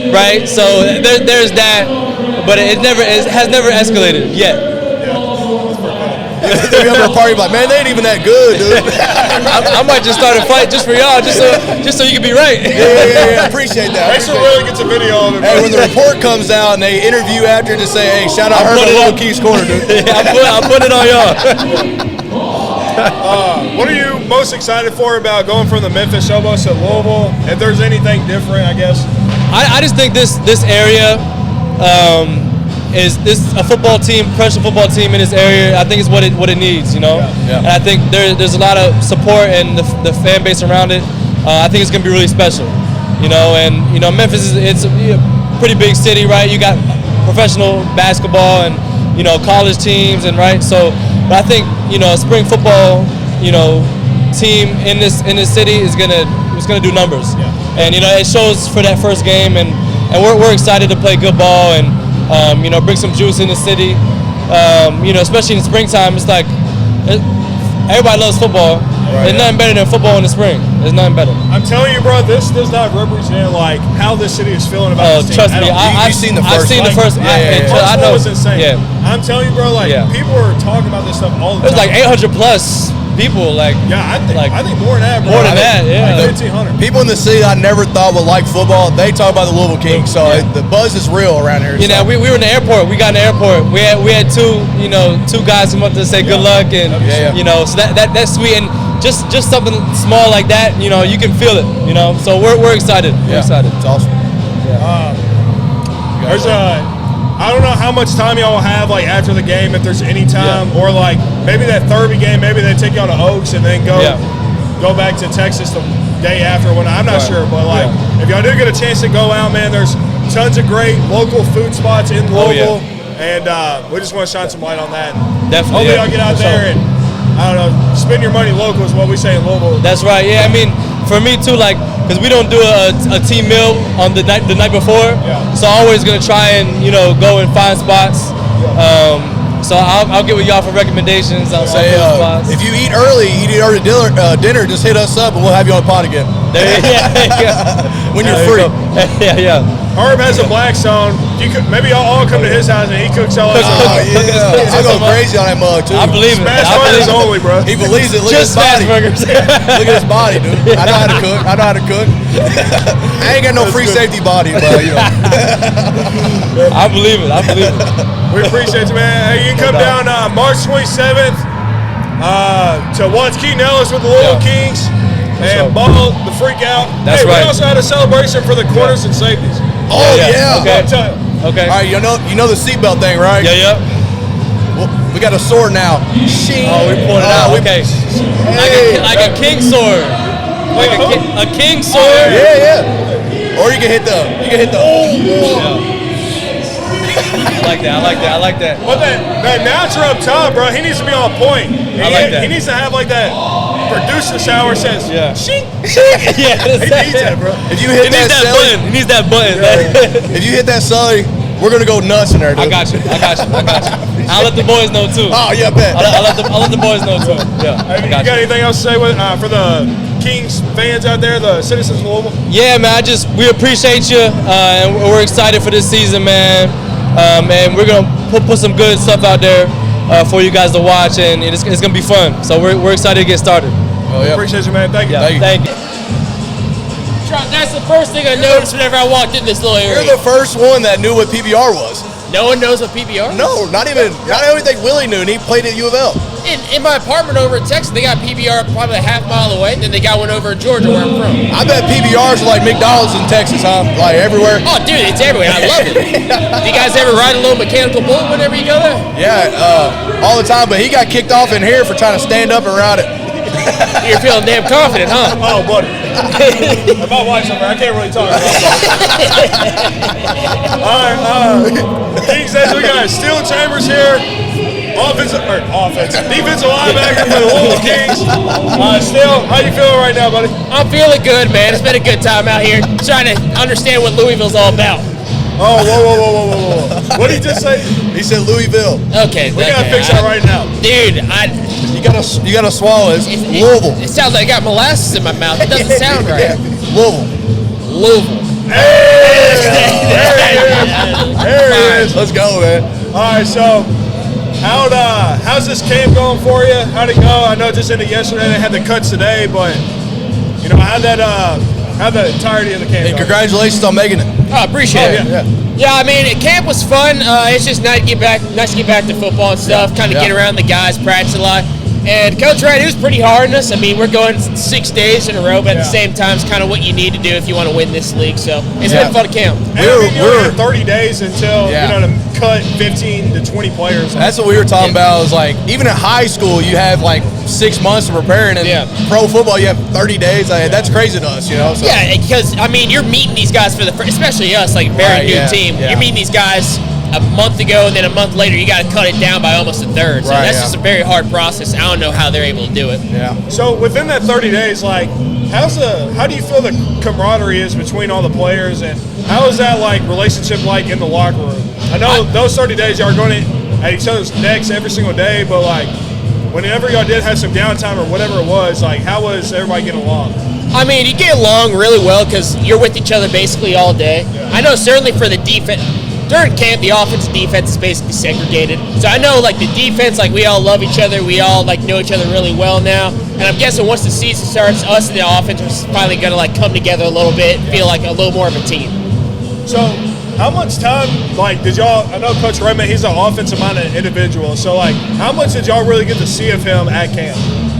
right. So there's that, but it has never escalated yet. They be up at a party like, man, they ain't even that good, dude. I might just start a fight just for y'all, just so you can be right. Yeah. Appreciate that. Make sure Willie gets a video of it. Hey, when the report comes out and they interview after, just say, hey, shout out Louisville Kings Corner, dude. I'll put it on y'all. What are you most excited for about going from the Memphis Showboats to Louisville? If there's anything different, I guess. I just think this area is a football team, professional football team in this area. I think it's what it needs, And I think there's a lot of support and the fan base around it. I think it's gonna be really special, And Memphis it's a pretty big city, right? You got professional basketball and college teams and right. So, but I think spring football, team in this city is gonna do numbers, and it shows for that first game, and we're excited to play good ball and. Bring some juice in the city. Especially in the springtime, it's like everybody loves football. Right, There's nothing better than football in the spring. There's nothing better. I'm telling you, bro, this does not represent how this city is feeling about this team. Trust me, I've seen the first. I know. It was insane. Yeah. I'm telling you, bro, people are talking about this stuff all the time. There's like 800 plus people. I think more than that, bro. More than that, yeah. Like 1,500. People in the city I never thought would like football, they talk about the Louisville Kings, so the buzz is real around here. We were in the airport. We got in the airport. We had two guys come up to say good luck, and so that's sweet. And just something small like that, you can feel it, So we're excited. We're excited. It's awesome. There's I don't know how much time y'all have after the game, if there's any time, or maybe that Thurby game, maybe they take y'all to Oaks and then go back to Texas the day after. I'm not sure, but if y'all do get a chance to go out, man, there's tons of great local food spots in Louisville, and we just want to shine some light on that. Definitely. Hopefully y'all get out there and I don't know, spend your money local is what we say in Louisville. That's right. Yeah, I mean, for me too, because we don't do a team meal on the night before, so I'm always gonna try and go and find spots. So I'll get with y'all for recommendations. I'll say spots. If you eat early dinner, just hit us up and we'll have you on the pod again. When you're free. Yeah. Herb has a Blackstone. Maybe y'all all come to his house and he cooks all that. I go crazy on that mug too. I believe it. Smash burgers only, bro. He believes it. Look at his body. Look at his body, dude. I know how to cook. I ain't got no free safety body, but I believe it. We appreciate you, man. Hey, you can come down March 27th to watch Keaton Ellis with the Louisville Kings and ball the freak out. That's right. We also had a celebration for the corners and safeties. Oh yeah. Okay. All right, you know the seatbelt thing, right? Yeah. Well, we got a sword now. Oh, we pulled it out. Okay. Like a king sword. Like a king sword. Yeah. Or you can hit the. I like that. But that announcer up top, bro, he needs to be on point. He needs to have that producer shower says, shink. Yeah, he needs that, bro. If you hit button. He needs that button. If you hit that Sully, we're gonna go nuts in there, dude. I got you. I'll let the boys know too. Oh yeah, bet. I'll let the boys know too. Yeah. You got anything else to say for the Kings fans out there, the citizens of Louisville? Yeah, man. We appreciate you, and we're excited for this season, man. And we're gonna put some good stuff out there for you guys to watch, and it's gonna be fun. So we're excited to get started. Oh, yeah. Appreciate you, man. Thank you. Thank you. That's the first thing I noticed whenever I walked in this little area. You're the first one that knew what PBR was. No one knows what PBR is? No, not even. I don't even think Willie knew, and he played at UFL. In my apartment over in Texas, they got PBR probably a half mile away, and then they got one over in Georgia where I'm from. I bet PBRs are like McDonald's in Texas, huh? Like everywhere. Oh, dude, it's everywhere. I love it. Do you guys ever ride a little mechanical bull whenever you go there? Yeah, all the time. But he got kicked off in here for trying to stand up and ride it. You're feeling damn confident, huh? Oh, buddy. My wife's over. I can't really talk about it. All right, Kings, we got Steele Chambers here. Defensive linebacker for the Louisville Kings. Steele, how you feeling right now, buddy? I'm feeling good, man. It's been a good time out here trying to understand what Louisville's all about. Oh, whoa. What did he just say? He said Louisville. Okay. We got to fix that right now. Dude, You gotta swallow it. Louisville. It sounds like I got molasses in my mouth. It doesn't sound right. Louisville. There it is. Let's go, man. All right, so how's this camp going for you? How'd it go? I know it just ended yesterday. They had the cuts today, but how'd the entirety of the camp And go? congratulations on making it. Oh, appreciate it. Yeah, I mean, camp was fun. It's just nice to get back to football and stuff. Kind of get around the guys, practice a lot. And Coach Wright, it was pretty hard on us. I mean, we're going 6 days in a row, but at the same time, it's kind of what you need to do if you want to win this league. So it's been fun to camp. And we had 30 days until to cut 15 to 20 players. That's what we were talking about. Is like even in high school, you have like 6 months to prepare, and in pro football, you have 30 days. That's crazy to us, So. Yeah, because I mean, you're meeting these guys for especially us, like a very new team. Yeah. You're meeting these guys a month ago, and then a month later, you got to cut it down by almost a third. So that's just a very hard process. I don't know how they're able to do it. Yeah. So within that 30 days, like, how do you feel the camaraderie is between all the players, and how is that relationship like in the locker room? I know those 30 days y'all are going at each other's necks every single day, but whenever y'all did have some downtime or whatever it was, how was everybody getting along? I mean, you get along really well because you're with each other basically all day. Yeah. I know certainly for the defense. During camp, the offense and defense is basically segregated. So I know, the defense, we all love each other. We all, know each other really well now. And I'm guessing once the season starts, us and the offense are finally going to, come together a little bit and feel like a little more of a team. So how much time, did y'all, I know Coach Redman, he's an offensive-minded individual. So, how much did y'all really get to see of him at camp?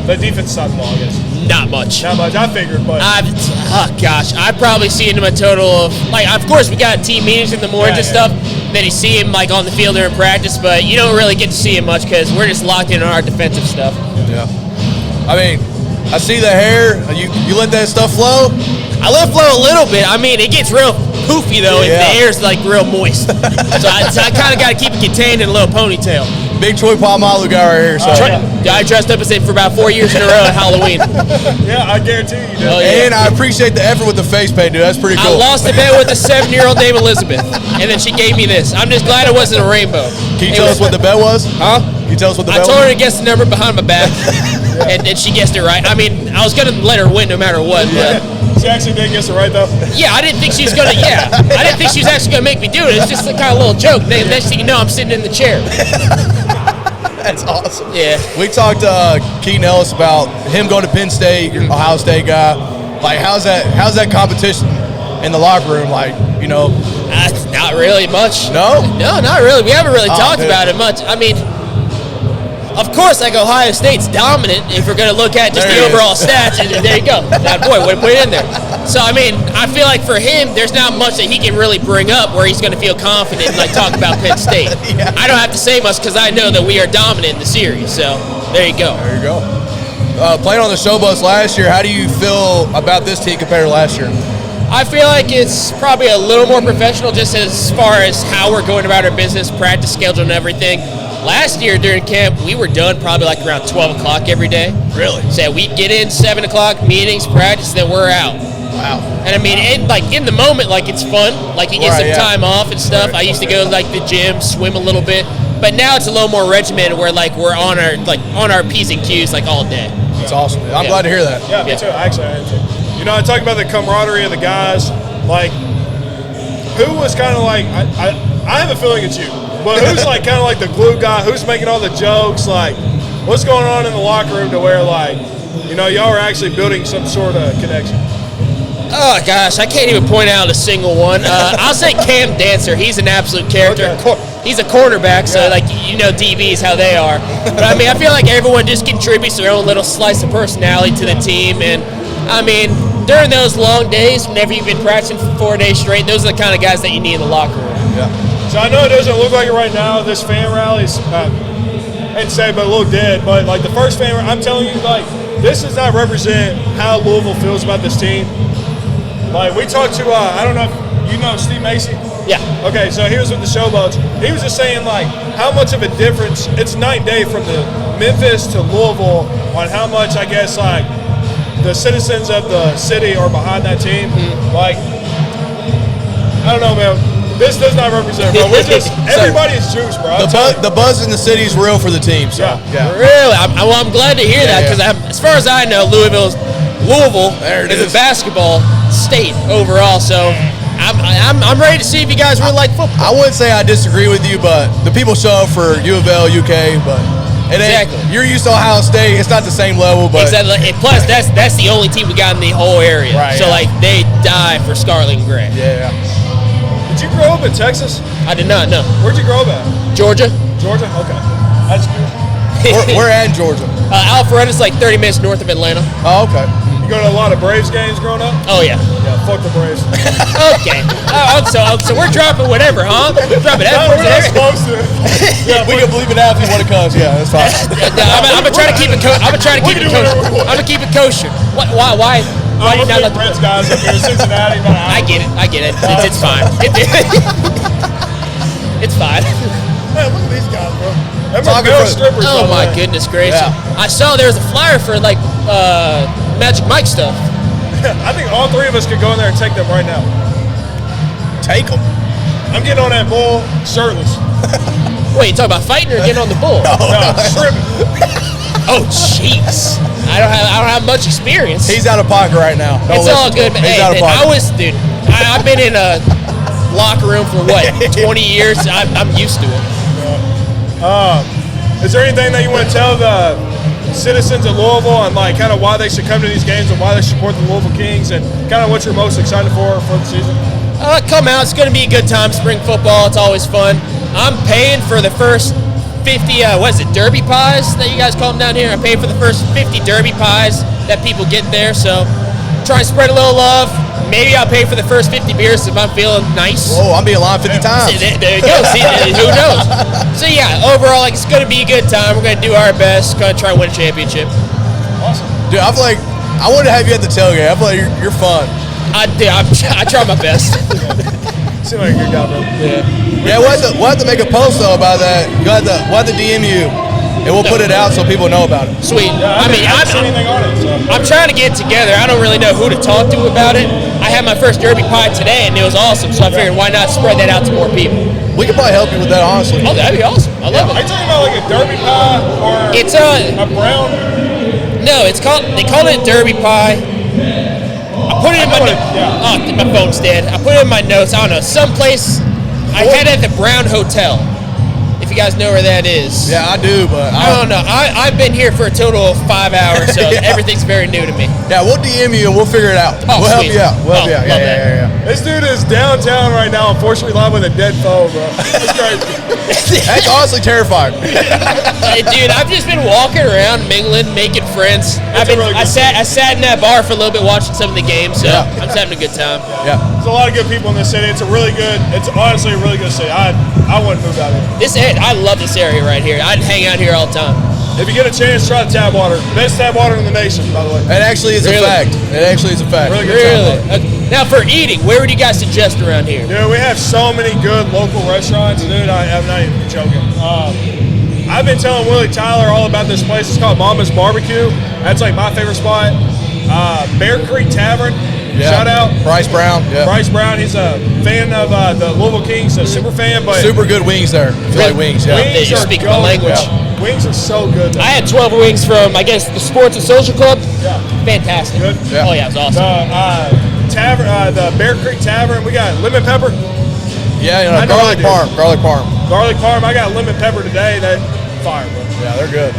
The defense side of the ball, I guess. Not much. Not much, I figured, but. I've probably seen him a total of, of course, we got team meetings in the mornings and stuff. Then you see him, on the field during practice, but you don't really get to see him much because we're just locked in on our defensive stuff. Yeah. I mean, I see the hair. You let that stuff flow? I let it flow a little bit. I mean, it gets real poofy, though, if the hair's, real moist. So I kind of got to keep it contained in a little ponytail. Big Troy Palmalu guy right here. So. I dressed up as it for about 4 years in a row at Halloween. Yeah, I guarantee you do. And I appreciate the effort with the face paint, dude. That's pretty cool. I lost a bet with a 7-year-old named Elizabeth, and then she gave me this. I'm just glad it wasn't a rainbow. Can you tell us what the bet was? Huh? Can you tell us what the bet was? I told her to guess the number behind my back, and she guessed it right. I mean, I was going to let her win no matter what, but... She actually did guess it right, though? Yeah, I didn't think she was going to, I didn't think she was actually going to make me do it. It's just a kind of little joke. Next thing you know, I'm sitting in the chair. That's awesome. Yeah. We talked to Keaton Ellis about him going to Penn State, Ohio State guy. How's that competition in the locker room? Not really much. No? No, not really. We haven't really talked about it much. I mean, of course, Ohio State's dominant if we're going to look at just the overall stats. And there you go. That boy, put it in there. So, I mean, I feel like for him, there's not much that he can really bring up where he's going to feel confident and, talk about Penn State. I don't have to say much because I know that we are dominant in the series. So, there you go. There you go. Playing on the show bus last year, how do you feel about this team compared to last year? I feel like it's probably a little more professional just as far as how we're going about our business, practice schedule and everything. Last year during camp, we were done probably around 12 o'clock every day. Really? So we'd get in 7 o'clock, meetings, practice, then we're out. Wow. And I mean, in the moment, it's fun. You get some time off and stuff. I used to go to the gym, swim a little bit. But now it's a little more regimented where we're on our P's and Q's all day. That's awesome. I'm glad to hear that. Yeah, me too. Actually, I am too. I talk about the camaraderie of the guys. Who was kind of I have a feeling it's you. But who's kind of the glue guy? Who's making all the jokes? What's going on in the locker room to where y'all are actually building some sort of connection? Oh gosh, I can't even point out a single one. I'll say Cam Dancer. He's an absolute character. Okay. He's a cornerback, so DBs how they are. But I mean, I feel like everyone just contributes their own little slice of personality to the team, and I mean, during those long days, whenever you've been practicing for 4 days straight, those are the kind of guys that you need in the locker room. Yeah. So I know it doesn't look like it right now. This fan rally's, I hate to say, but a little dead. But the first fan rally, I'm telling you, this does not represent how Louisville feels about this team. We talked to, I don't know if you know Steve Macy. Yeah. Okay, so he was with the Showboats. He was just saying how much of a difference it's night and day from the Memphis to Louisville on how much I guess the citizens of the city are behind that team. I don't know, man. This does not represent, bro. We're just everybody is juice, bro. The buzz in the city is real for the team. So yeah. Really, I'm glad to hear that because as far as I know, Louisville is a basketball state overall. So I'm ready to see if you guys really like football. I wouldn't say I disagree with you, but the people show up for UFL, UK, but you're used to Ohio State. It's not the same level, but exactly. And plus, that's the only team we got in the whole area. Right, so like they die for Scarlet and Gray. Yeah. Did you grow up in Texas? I did not. No. Where'd you grow up at? Georgia. Georgia. Okay. That's good. We're at Georgia. Alpharetta's like 30 minutes north of Atlanta. Oh, okay. You go to a lot of Braves games growing up? Oh yeah. Yeah. Fuck the Braves. Okay. So we're dropping whatever, huh? We're dropping We're not that. supposed to. Yeah, We can believe it out if you want to come. Yeah, that's fine. I'm gonna try to keep it. I'm gonna try to keep it kosher. I'm gonna keep it kosher. Why? Why did you not let the Reds guys up here, Cincinnati? I get it. It's fine. It's fine. Man, look at these guys, bro. Strippers. Oh my goodness gracious! Yeah. I saw there was a flyer for like Magic Mike stuff. I think all three of us could go in there and take them right now. Take them. I'm getting on that bull shirtless. Wait, you talking about fighting or getting on the bull? No, stripping. Oh jeez, I don't have much experience. He's out of pocket right now. It's all good. He's out of pocket. I've been in a locker room for what 20 years. I'm used to it. Is there anything that you want to tell the citizens of Louisville and like kind of why they should come to these games and why they support the Louisville Kings and kind of what you're most excited for the season? Come out. It's going to be a good time. Spring football. It's always fun. I'm paying for the first 50, Derby pies that you guys call them down here? I'm paying for the first 50 Derby pies that people get there. So try and spread a little love. Maybe I'll pay for the first 50 beers if I'm feeling nice. Oh, I'll be in line 50 times. See, there you go. See, who knows? So yeah, overall, like it's going to be a good time. We're going to do our best. Going to try and win a championship. Awesome. Dude, I feel like I want to have you at the tailgate. I feel like you're fun. I try my best. Seem like a good guy, bro. Yeah, we'll have to make a post though about that. We'll have to DM you, and we'll put it out so people know about it. Sweet. Yeah, I haven't seen anything on it. So. I'm trying to get it together. I don't really know who to talk to about it. I had my first Derby pie today, and it was awesome. So I figured, why not spread that out to more people? We could probably help you with that, honestly. Oh, that'd be awesome. I love Are you it. talking about like a Derby pie or It's a brown? No, they call it Derby pie. I put it in my phone's dead. I put it in my notes. I don't know, someplace. I had it at the Brown Hotel. If you guys know where that is. Yeah, I do, but I don't know. I've been here for a total of 5 hours, so everything's very new to me. Yeah, we'll DM you and we'll figure it out. Oh, we'll help sweet. you out. We'll help you out. Yeah. This dude is downtown right now, unfortunately live with a dead phone, bro. That's crazy. That's honestly terrifying. Hey, dude, I've just been walking around, mingling, making friends. I sat in that bar for a little bit watching some of the games, so I'm just having a good time. Yeah. There's a lot of good people in this city. It's honestly a really good city. I wouldn't move out here. I love this area right here. I'd hang out here all the time. If you get a chance, try the tap water. Best tap water in the nation, by the way. It actually is a fact. It actually is a fact. Really good tap water. Now, for eating, where would you guys suggest around here? Dude, we have so many good local restaurants, dude. I'm not even joking. I've been telling Willie Tyler all about this place. It's called Mama's Barbecue. That's like my favorite spot. Bear Creek Tavern. Yeah. Shout out. Bryce Brown. Yeah. Bryce Brown, he's a fan of the Louisville Kings, a super fan. But super good wings there. I feel like wings, yeah. They speak my language. Yeah. Wings are so good. I had 12 wings from, I guess, the Sports and Social Club. Yeah. Fantastic. Good? Yeah. Oh, yeah, it was awesome. The Bear Creek Tavern, we got lemon pepper. Yeah, garlic parm. Garlic parm. I got lemon pepper today. That fire, bro. Yeah, they're good.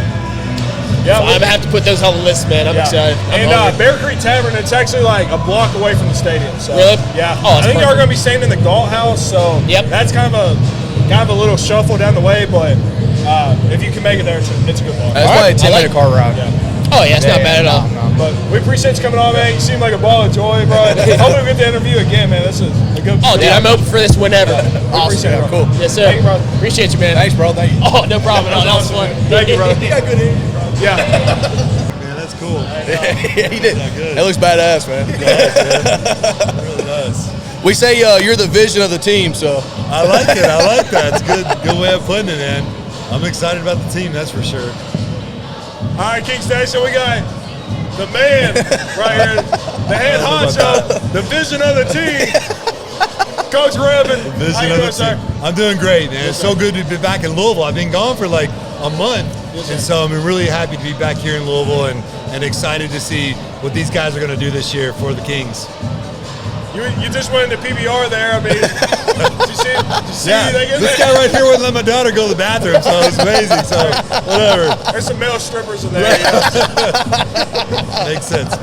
Yeah, I'm gonna have to put those on the list, man. I'm excited. And Bear Creek Tavern, it's actually like a block away from the stadium. So really? Yeah. Oh, I think y'all are gonna be staying in the Galt House, so that's kind of a little shuffle down the way, but if you can make it there, it's a good walk. That's probably a 10-minute car ride. Yeah. Oh yeah, it's not bad at all. No. But we appreciate you coming on, man. You seem like a ball of joy, bro. Hopefully we get the interview again, man. This is a good. Oh, dude, I'm open for this whenever. Awesome. Yeah, cool. Yes, sir. Thank you, brother. Appreciate you, man. Thanks, bro. Thank you. Oh, no problem at all. That was fun. Thank you, bro. He got good energy, bro. Yeah. Man, that's cool. Yeah, he did. Good. That looks badass, man. It really does. We say you're the vision of the team, so. I like it. I like that. It's good way of putting it, man. I'm excited about the team, that's for sure. All right, King Station, we got the man right here, the head honcho, the vision of the team. Coach Redman. How you doing, sir? I'm doing great, man. It's so good to be back in Louisville. I've been gone for like a month, and so I'm really happy to be back here in Louisville and excited to see what these guys are going to do this year for the Kings. You just went into PBR there. I mean, did you see anything in this there? guy right here wouldn't let my daughter go to the bathroom, so it's amazing. So whatever. There's some male strippers in there. Yeah. Makes sense.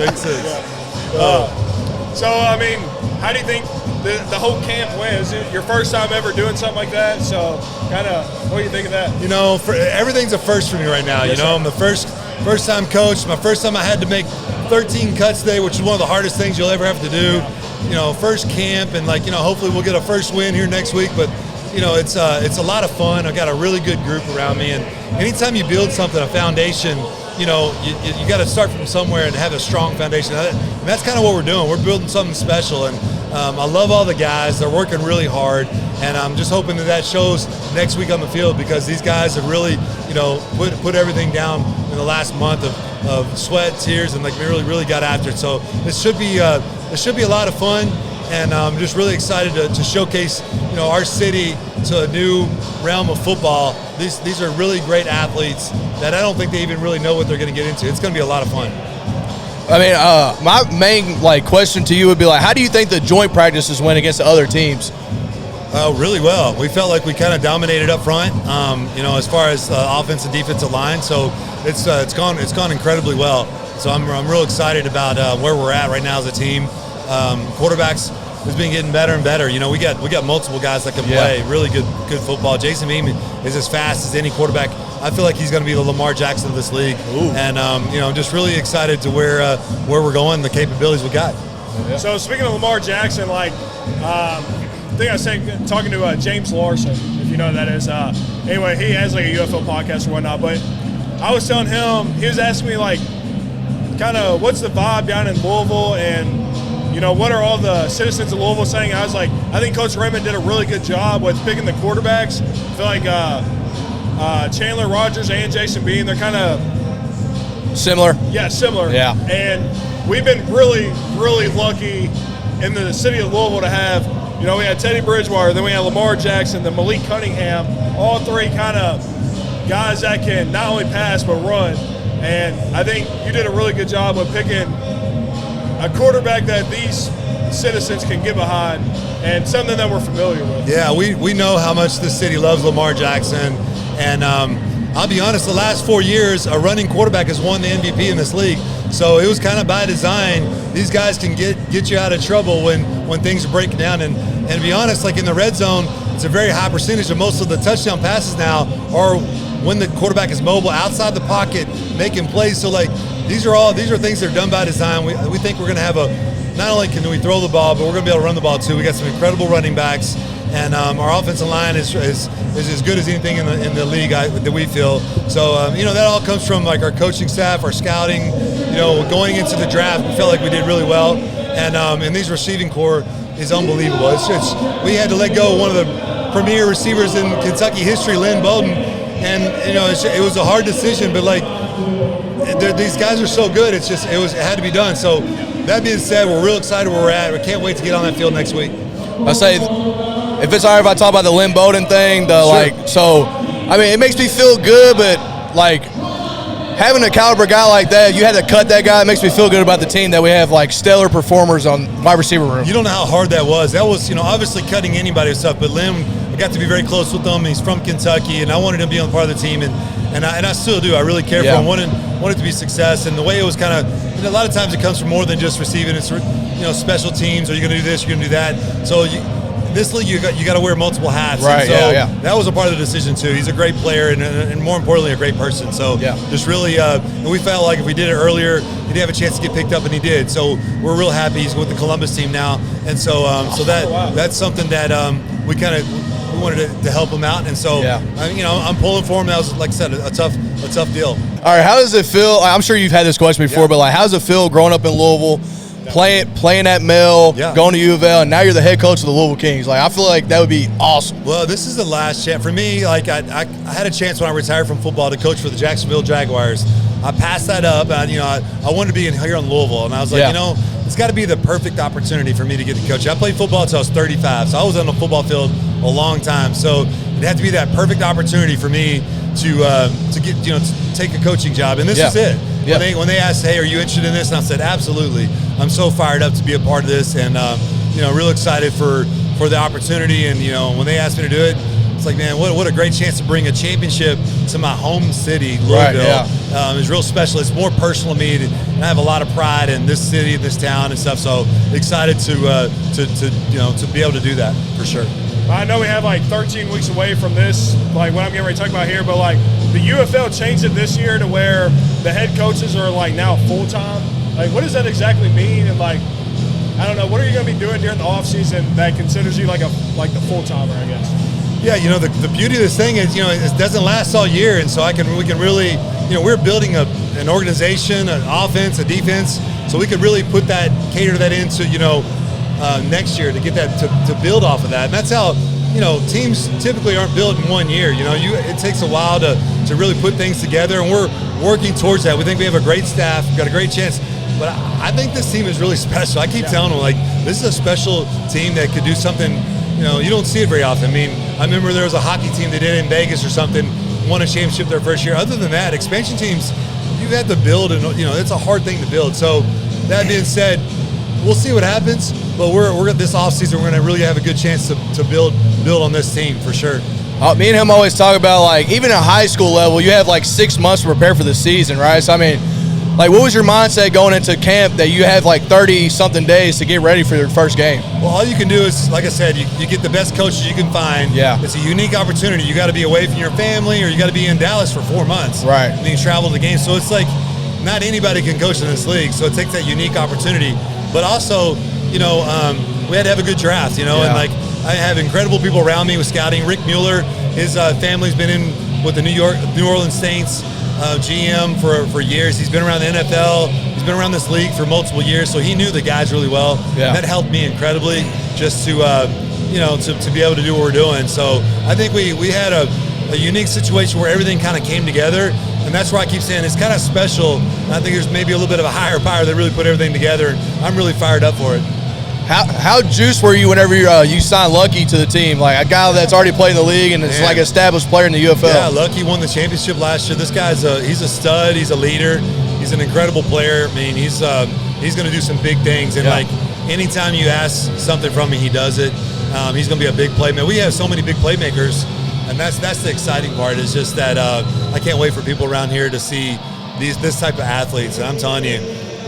So, I mean, how do you think the whole camp went? Is it your first time ever doing something like that? So, kind of, what do you think of that? You know, everything's a first for me right now. Yes, I'm the first time coach. My first time I had to make 13 cuts today, which is one of the hardest things you'll ever have to do. You know, first camp, and hopefully we'll get a first win here next week. But it's a lot of fun. I've got a really good group around me, and anytime you build something, a foundation, you got to start from somewhere and have a strong foundation. And that's kind of what we're doing. We're building something special, and I love all the guys. They're working really hard, and I'm just hoping that shows next week on the field, because these guys have really, put everything down in the last month of sweat, tears, and really got after it. So this should be a lot of fun, and I'm just really excited to showcase our city to a new realm of football. These are really great athletes that I don't think they even really know what they're going to get into. It's going to be a lot of fun. I mean, my main question to you would be how do you think the joint practices went against the other teams? Really well. We felt like we kind of dominated up front, as far as offense and defensive line. So it's gone incredibly well. So I'm real excited about where we're at right now as a team. Quarterbacks has been getting better and better. We got multiple guys that can play really good football. Jason Beam is as fast as any quarterback. I feel like he's going to be the Lamar Jackson of this league. Ooh. And I'm just really excited to where we're going, the capabilities we got. Yeah. So speaking of Lamar Jackson, I think I was talking to James Larson, if you know who that is. Anyway, he has a UFL podcast or whatnot. But I was telling him, he was asking me kind of what's the vibe down in Louisville, and what are all the citizens of Louisville saying? I was like, I think Coach Redman did a really good job with picking the quarterbacks. I feel like Chandler Rogers and Jason Bean, they're kind of similar. Yeah, similar. Yeah. And we've been really, really lucky in the city of Louisville to have, we had Teddy Bridgewater, then we had Lamar Jackson, then Malik Cunningham, all three kind of guys that can not only pass but run. And I think you did a really good job of picking a quarterback that these citizens can get behind, and something that we're familiar with. Yeah, we know how much the city loves Lamar Jackson, and I'll be honest, the last 4 years, a running quarterback has won the MVP in this league. So it was kind of by design. These guys can get you out of trouble when things are breaking down. And to be honest, in the red zone, it's a very high percentage of most of the touchdown passes now are when the quarterback is mobile outside the pocket, making plays. So these are things that are done by design. We think we're going to have not only can we throw the ball, but we're going to be able to run the ball too. We got some incredible running backs, and our offensive line is as good as anything in the league that we feel. So that all comes from our coaching staff, our scouting. Going into the draft, we felt like we did really well, and these receiving core is unbelievable. We had to let go of one of the premier receivers in Kentucky history, Lynn Bowden, and it was a hard decision, but these guys are so good. It had to be done. So that being said, we're real excited where we're at. We can't wait to get on that field next week. I say, if it's all right if I talk about the Lynn Bowden thing, it makes me feel good, but having a caliber guy like that, you had to cut that guy. It makes me feel good about the team that we have stellar performers on wide receiver room. You don't know how hard that was. That was, obviously cutting anybody was tough, but Lynn, I got to be very close with him. He's from Kentucky, and I wanted him to be on part of the team, and I still do. I really care for him. Wanted to be success, and the way it was kind of, a lot of times it comes from more than just receiving. It's special teams. Are you going to do this? You're going to do that. So this league, you got to wear multiple hats. Right. And so that was a part of the decision too. He's a great player and more importantly, a great person. So just really, and we felt like if we did it earlier, he'd have a chance to get picked up, and he did. So we're real happy he's with the Columbus team now, and so that's something that we wanted to help him out, and so I'm pulling for him. That was, like I said, a tough deal. All right, how does it feel? I'm sure you've had this question before, but how does it feel growing up in Louisville? Playing at Mill, going to U of L, and now you're the head coach of the Louisville Kings. I feel like that would be awesome. Well, this is the last chance for me. I had a chance when I retired from football to coach for the Jacksonville Jaguars. I passed that up, and I wanted to be here in Louisville, and I was like, it's got to be the perfect opportunity for me to get to coach. I played football until I was 35, so I was on the football field a long time. So it had to be that perfect opportunity for me to get, to take a coaching job, and this is it. When they asked, hey, are you interested in this? And I said, absolutely. I'm so fired up to be a part of this, and real excited for the opportunity. And when they asked me to do it, it's like, man, what a great chance to bring a championship to my home city, Louisville. It's real special. It's more personal to me, and I have a lot of pride in this city, this town, and stuff. So excited to be able to do that for sure. I know we have like 13 weeks away from this, like what I'm getting ready to talk about here, but like the UFL changed it this year to where the head coaches are like now full-time. Like, what does that exactly mean? And like, I don't know, what are you going to be doing during the offseason that considers you like the full-timer, I guess? Yeah, the beauty of this thing is, it doesn't last all year, and so we can really, we're building an organization, an offense, a defense, so we could really cater that into, next year to get that to build off of that. And that's how teams typically aren't built in 1 year. It takes a while to really put things together, and we're working towards that. We think we have a great staff, we've got a great chance, but I think this team is really special. I keep telling them, like, this is a special team that could do something you don't see it very often. I mean, I remember there was a hockey team that did it in Vegas or something, won a championship their first year. Other than that, expansion teams, you had to build, and it's a hard thing to build. So that being said, we'll see what happens, but we're this offseason, we're going to really have a good chance to build on this team for sure. Me and him always talk about, like, even at high school level, you have like 6 months to prepare for the season, right? So I mean, like, what was your mindset going into camp that you have like 30-something days to get ready for your first game? Well, all you can do is, like I said, you get the best coaches you can find. Yeah. It's a unique opportunity. You got to be away from your family, or you got to be in Dallas for 4 months. Right. And then you travel to the games. So it's like, not anybody can coach in this league. So it takes that unique opportunity. But also, we had to have a good draft, and like, I have incredible people around me with scouting. Rick Mueller, his family's been in with the New Orleans Saints GM for years. He's been around the NFL. He's been around this league for multiple years, so he knew the guys really well. Yeah. That helped me incredibly just to be able to do what we're doing. So I think we had a unique situation where everything kind of came together, and that's where I keep saying it's kind of special. And I think there's maybe a little bit of a higher power that really put everything together, and I'm really fired up for it. How juiced were you whenever you signed Lucky to the team? Like, a guy that's already played in the league and is like an established player in the UFL. Yeah, Lucky won the championship last year. This guy's he's a stud. He's a leader. He's an incredible player. I mean, he's going to do some big things. And like, anytime you ask something from him, he does it. He's going to be a big playmaker. We have so many big playmakers, and that's the exciting part. Is just that I can't wait for people around here to see this type of athletes. And I'm telling you,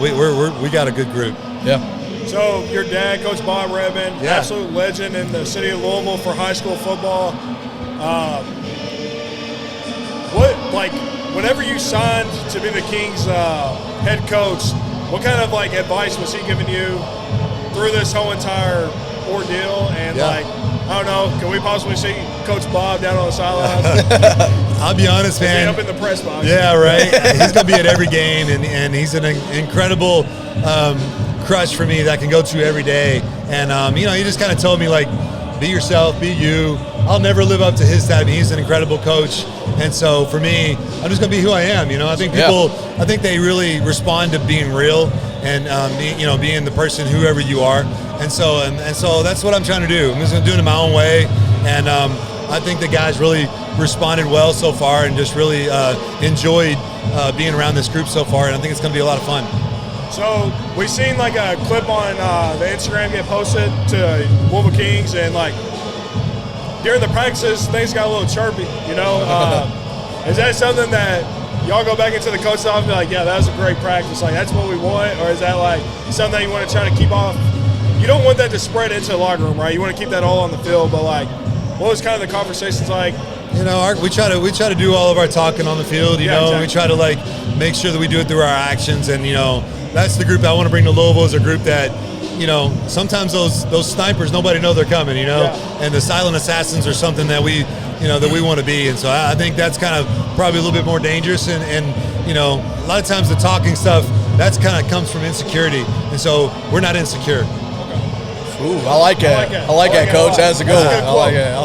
we got a good group. Yeah. So your dad, Coach Bob Redman, absolute legend in the city of Louisville for high school football. Whenever you signed to be the Kings head coach, what kind of like advice was he giving you through this whole entire ordeal? And like, I don't know, can we possibly see Coach Bob down on the sidelines? I'll be honest, man. Up in the press box. Yeah, right. He's going to be at every game, and he's an incredible crush for me that I can go to every day. And, he just kind of told me, like, be yourself, be you. I'll never live up to his side. I mean, he's an incredible coach. And so for me, I'm just going to be who I am. I think I think they really respond to being real and, being the person, whoever you are. And so that's what I'm trying to do. I'm just going to do it in my own way. And I think the guys really responded well so far and just really enjoyed being around this group so far. And I think it's going to be a lot of fun. So we've seen like a clip on the Instagram get posted to Louisville Kings, and like during the practices, things got a little chirpy, Is that something that y'all go back into the coach's office and be like, yeah, that was a great practice, like that's what we want? Or is that like something that you want to try to keep off? You don't want that to spread into the locker room, right? You want to keep that all on the field, but like, what was kind of the conversations like? We try to do all of our talking on the field, Exactly. We try to like make sure that we do it through our actions, and that's the group I want to bring to Louisville, is a group that, sometimes those snipers, nobody knows they're coming, and the silent assassins are something that we want to be. And so I think that's kind of probably a little bit more dangerous. And a lot of times the talking stuff, that's kind of comes from insecurity. And so we're not insecure. Ooh, I like that. I like that, Coach. That's a good one. I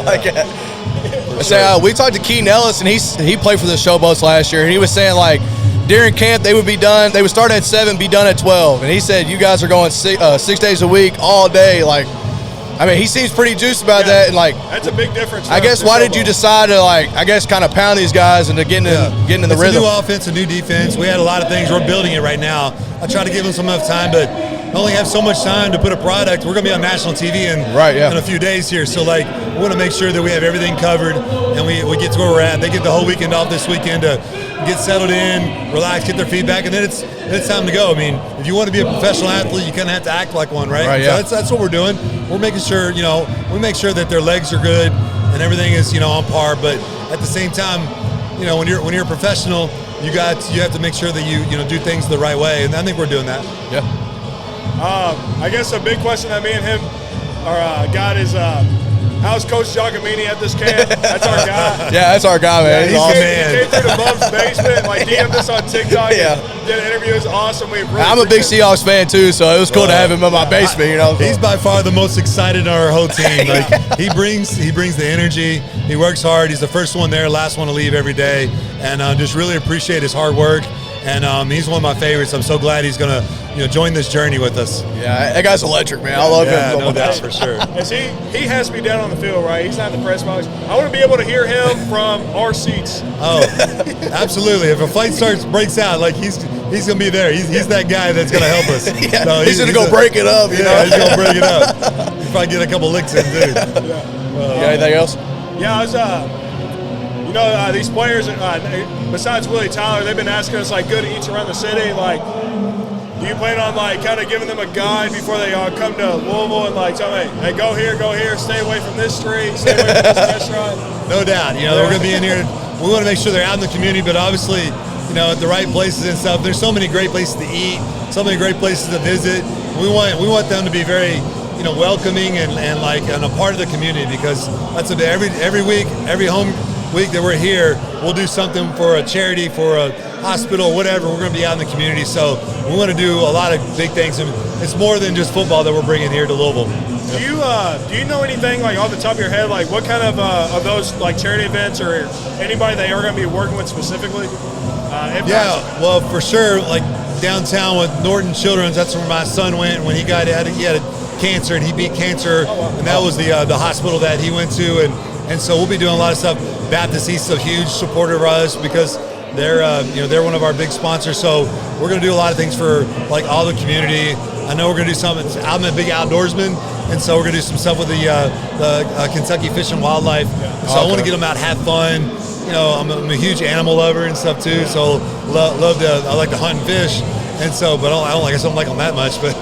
like it. We talked to Keaton Ellis, and he played for the Showboats last year, and he was saying, like, during camp they would be done. They would start at 7, be done at 12. And he said, you guys are going 6 days a week, all day. Like, I mean, he seems pretty juiced about that. And like, that's a big difference. I guess why did you decide to kind of pound these guys into getting in the rhythm? It's a new offense, a new defense. We had a lot of things. We're building it right now. I try to give them some enough time, but I only have so much time to put a product. We're going to be on national TV in a few days here. So, like, we want to make sure that we have everything covered and we get to where we're at. They get the whole weekend off this weekend to get settled in, relax, get their feedback, and then it's time to go. I mean, if you want to be a professional athlete, you kind of have to act like one, right? So that's what we're doing. We're making sure, we make sure that their legs are good and everything is, on par. But at the same time, when you're a professional, you have to make sure that you do things the right way, and I think we're doing that. Yeah. I guess a big question that me and him got is, how's Coach Giacomini at this camp? That's our guy. Yeah, that's our guy, man. He came through the Bum's basement, like DM'd us on TikTok. Did an interview. It was awesome. I'm a big Seahawks fan too, so it was cool to have him in my basement. He's by far the most excited on our whole team. Like he brings the energy. He works hard. He's the first one there, last one to leave every day, and just really appreciate his hard work. And he's one of my favorites. I'm so glad he's gonna join this journey with us. Yeah, that guy's electric, man. I love him. No doubt, for sure. He has to be down on the field, right? He's not in the press box. I want to be able to hear him from our seats. Oh, absolutely. If a fight breaks out, like he's gonna be there. He's that guy that's gonna help us. So he's gonna go break it up. He's gonna break it up. He'll probably get a couple licks in too. You got anything else? Yeah, I was these players, besides Willie Tyler, they've been asking us like good eats around the city. Like, do you plan on like kind of giving them a guide before they come to Louisville and like tell me, hey, go here, stay away from this street, stay away from this restaurant? No doubt. We're gonna be in here. We want to make sure they're out in the community, but obviously, at the right places and stuff. There's so many great places to eat, so many great places to visit. We want them to be very welcoming and a part of the community, because that's every week, every home week that we're here, we'll do something for a charity, for a hospital, whatever. We're going to be out in the community, so we want to do a lot of big things, and it's more than just football that we're bringing here to Louisville. Do you know anything like off the top of your head, like what kind of those like charity events or anybody they are going to be working with specifically? Well, for sure, like downtown with Norton Children's, that's where my son went when he had cancer, and he beat cancer, and that was the hospital that he went to, and so we'll be doing a lot of stuff. Baptist East is a huge supporter of us because they're one of our big sponsors. So we're going to do a lot of things for like all the community. I know we're going to do something. I'm a big outdoorsman, and so we're going to do some stuff with the Kentucky Fish and Wildlife. So I want to get them out, have fun. I'm a huge animal lover and stuff too. So I like to hunt and fish. And so, but I don't like them that much, but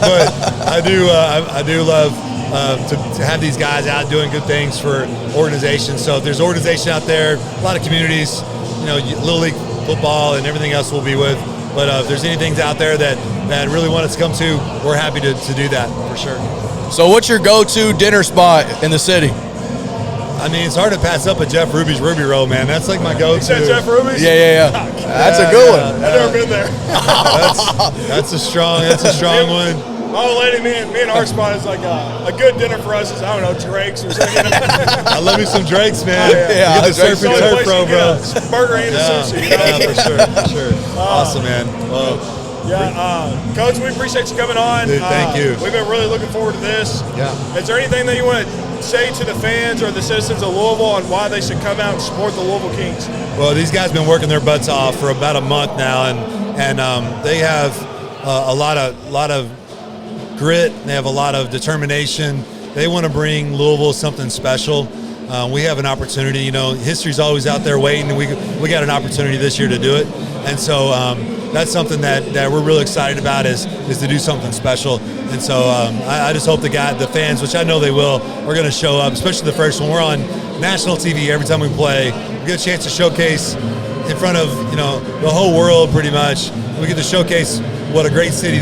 but I do love to have these guys out doing good things for organizations. So if there's organizations out there, a lot of communities, Little League football and everything else we'll be with. But if there's anything out there that really want us to come to, we're happy to do that for sure. So what's your go-to dinner spot in the city? I mean, it's hard to pass up a Jeff Ruby's Ruby Roll, man. That's like my go-to. You said Jeff Ruby's? Yeah. That's a good one. I've never been there. That's a strong one. Oh, lady, me and our spot is like a good dinner for us is, I don't know, Drake's or something. I love me some Drake's, man. Yeah, get the surf and turf, bro. Burger and sushi. Yeah, for sure. Awesome, man. Well, Coach, we appreciate you coming on. Dude, thank you. We've been really looking forward to this. Yeah. Is there anything that you want to say to the fans or the citizens of Louisville on why they should come out and support the Louisville Kings? Well, these guys have been working their butts off for about a month now, and they have a lot of grit. They have a lot of determination. They want to bring Louisville something special. We have an opportunity. History's always out there waiting, and we got an opportunity this year to do it. And so that's something that we're really excited about is to do something special. And so I just hope the fans, which I know they will, are going to show up, especially the first one. We're on national TV every time we play. We get a chance to showcase in front of the whole world pretty much. We get to showcase what a great city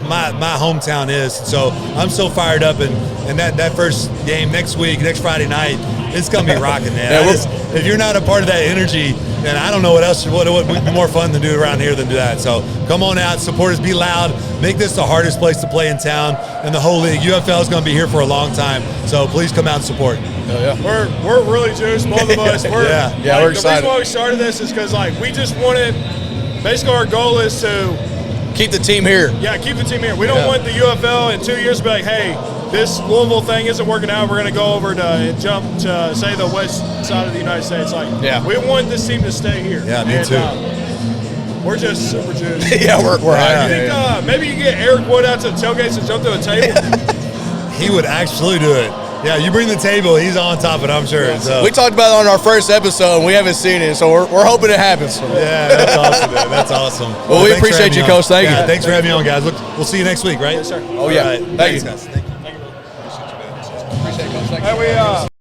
my hometown is. So I'm so fired up, and that first game next Friday night, it's gonna be rocking, man. If you're not a part of that energy, then I don't know what would be more fun to do around here than do that. So come on out, support us, be loud, make this the hardest place to play in town, and the whole league. UFL is gonna be here for a long time, so please come out and support. We're really juiced, both of us. We're, we're excited. The reason why we started this is because we just wanted. Basically, our goal is to keep the team here. Yeah, keep the team here. We don't want the UFL in 2 years to be like, hey, this Louisville thing isn't working out. We're going to go over to jump to, say, the west side of the United States. We want this team to stay here. Yeah, me too. We're just super juiced. we're high. You think maybe you can get Eric Wood out to the tailgates and jump to a table? He would actually do it. Yeah, you bring the table, he's on top of it, I'm sure. So. We talked about it on our first episode, and we haven't seen it, so we're hoping it happens. Yeah, that's awesome, man. That's awesome. Well, we appreciate you, Coach. Thank you. Thanks for having me on, guys. We'll see you next week, right? Yes, sir. Oh, yeah. All right. Thank you. Guys. Thank you. Appreciate it, Coach. Thank you.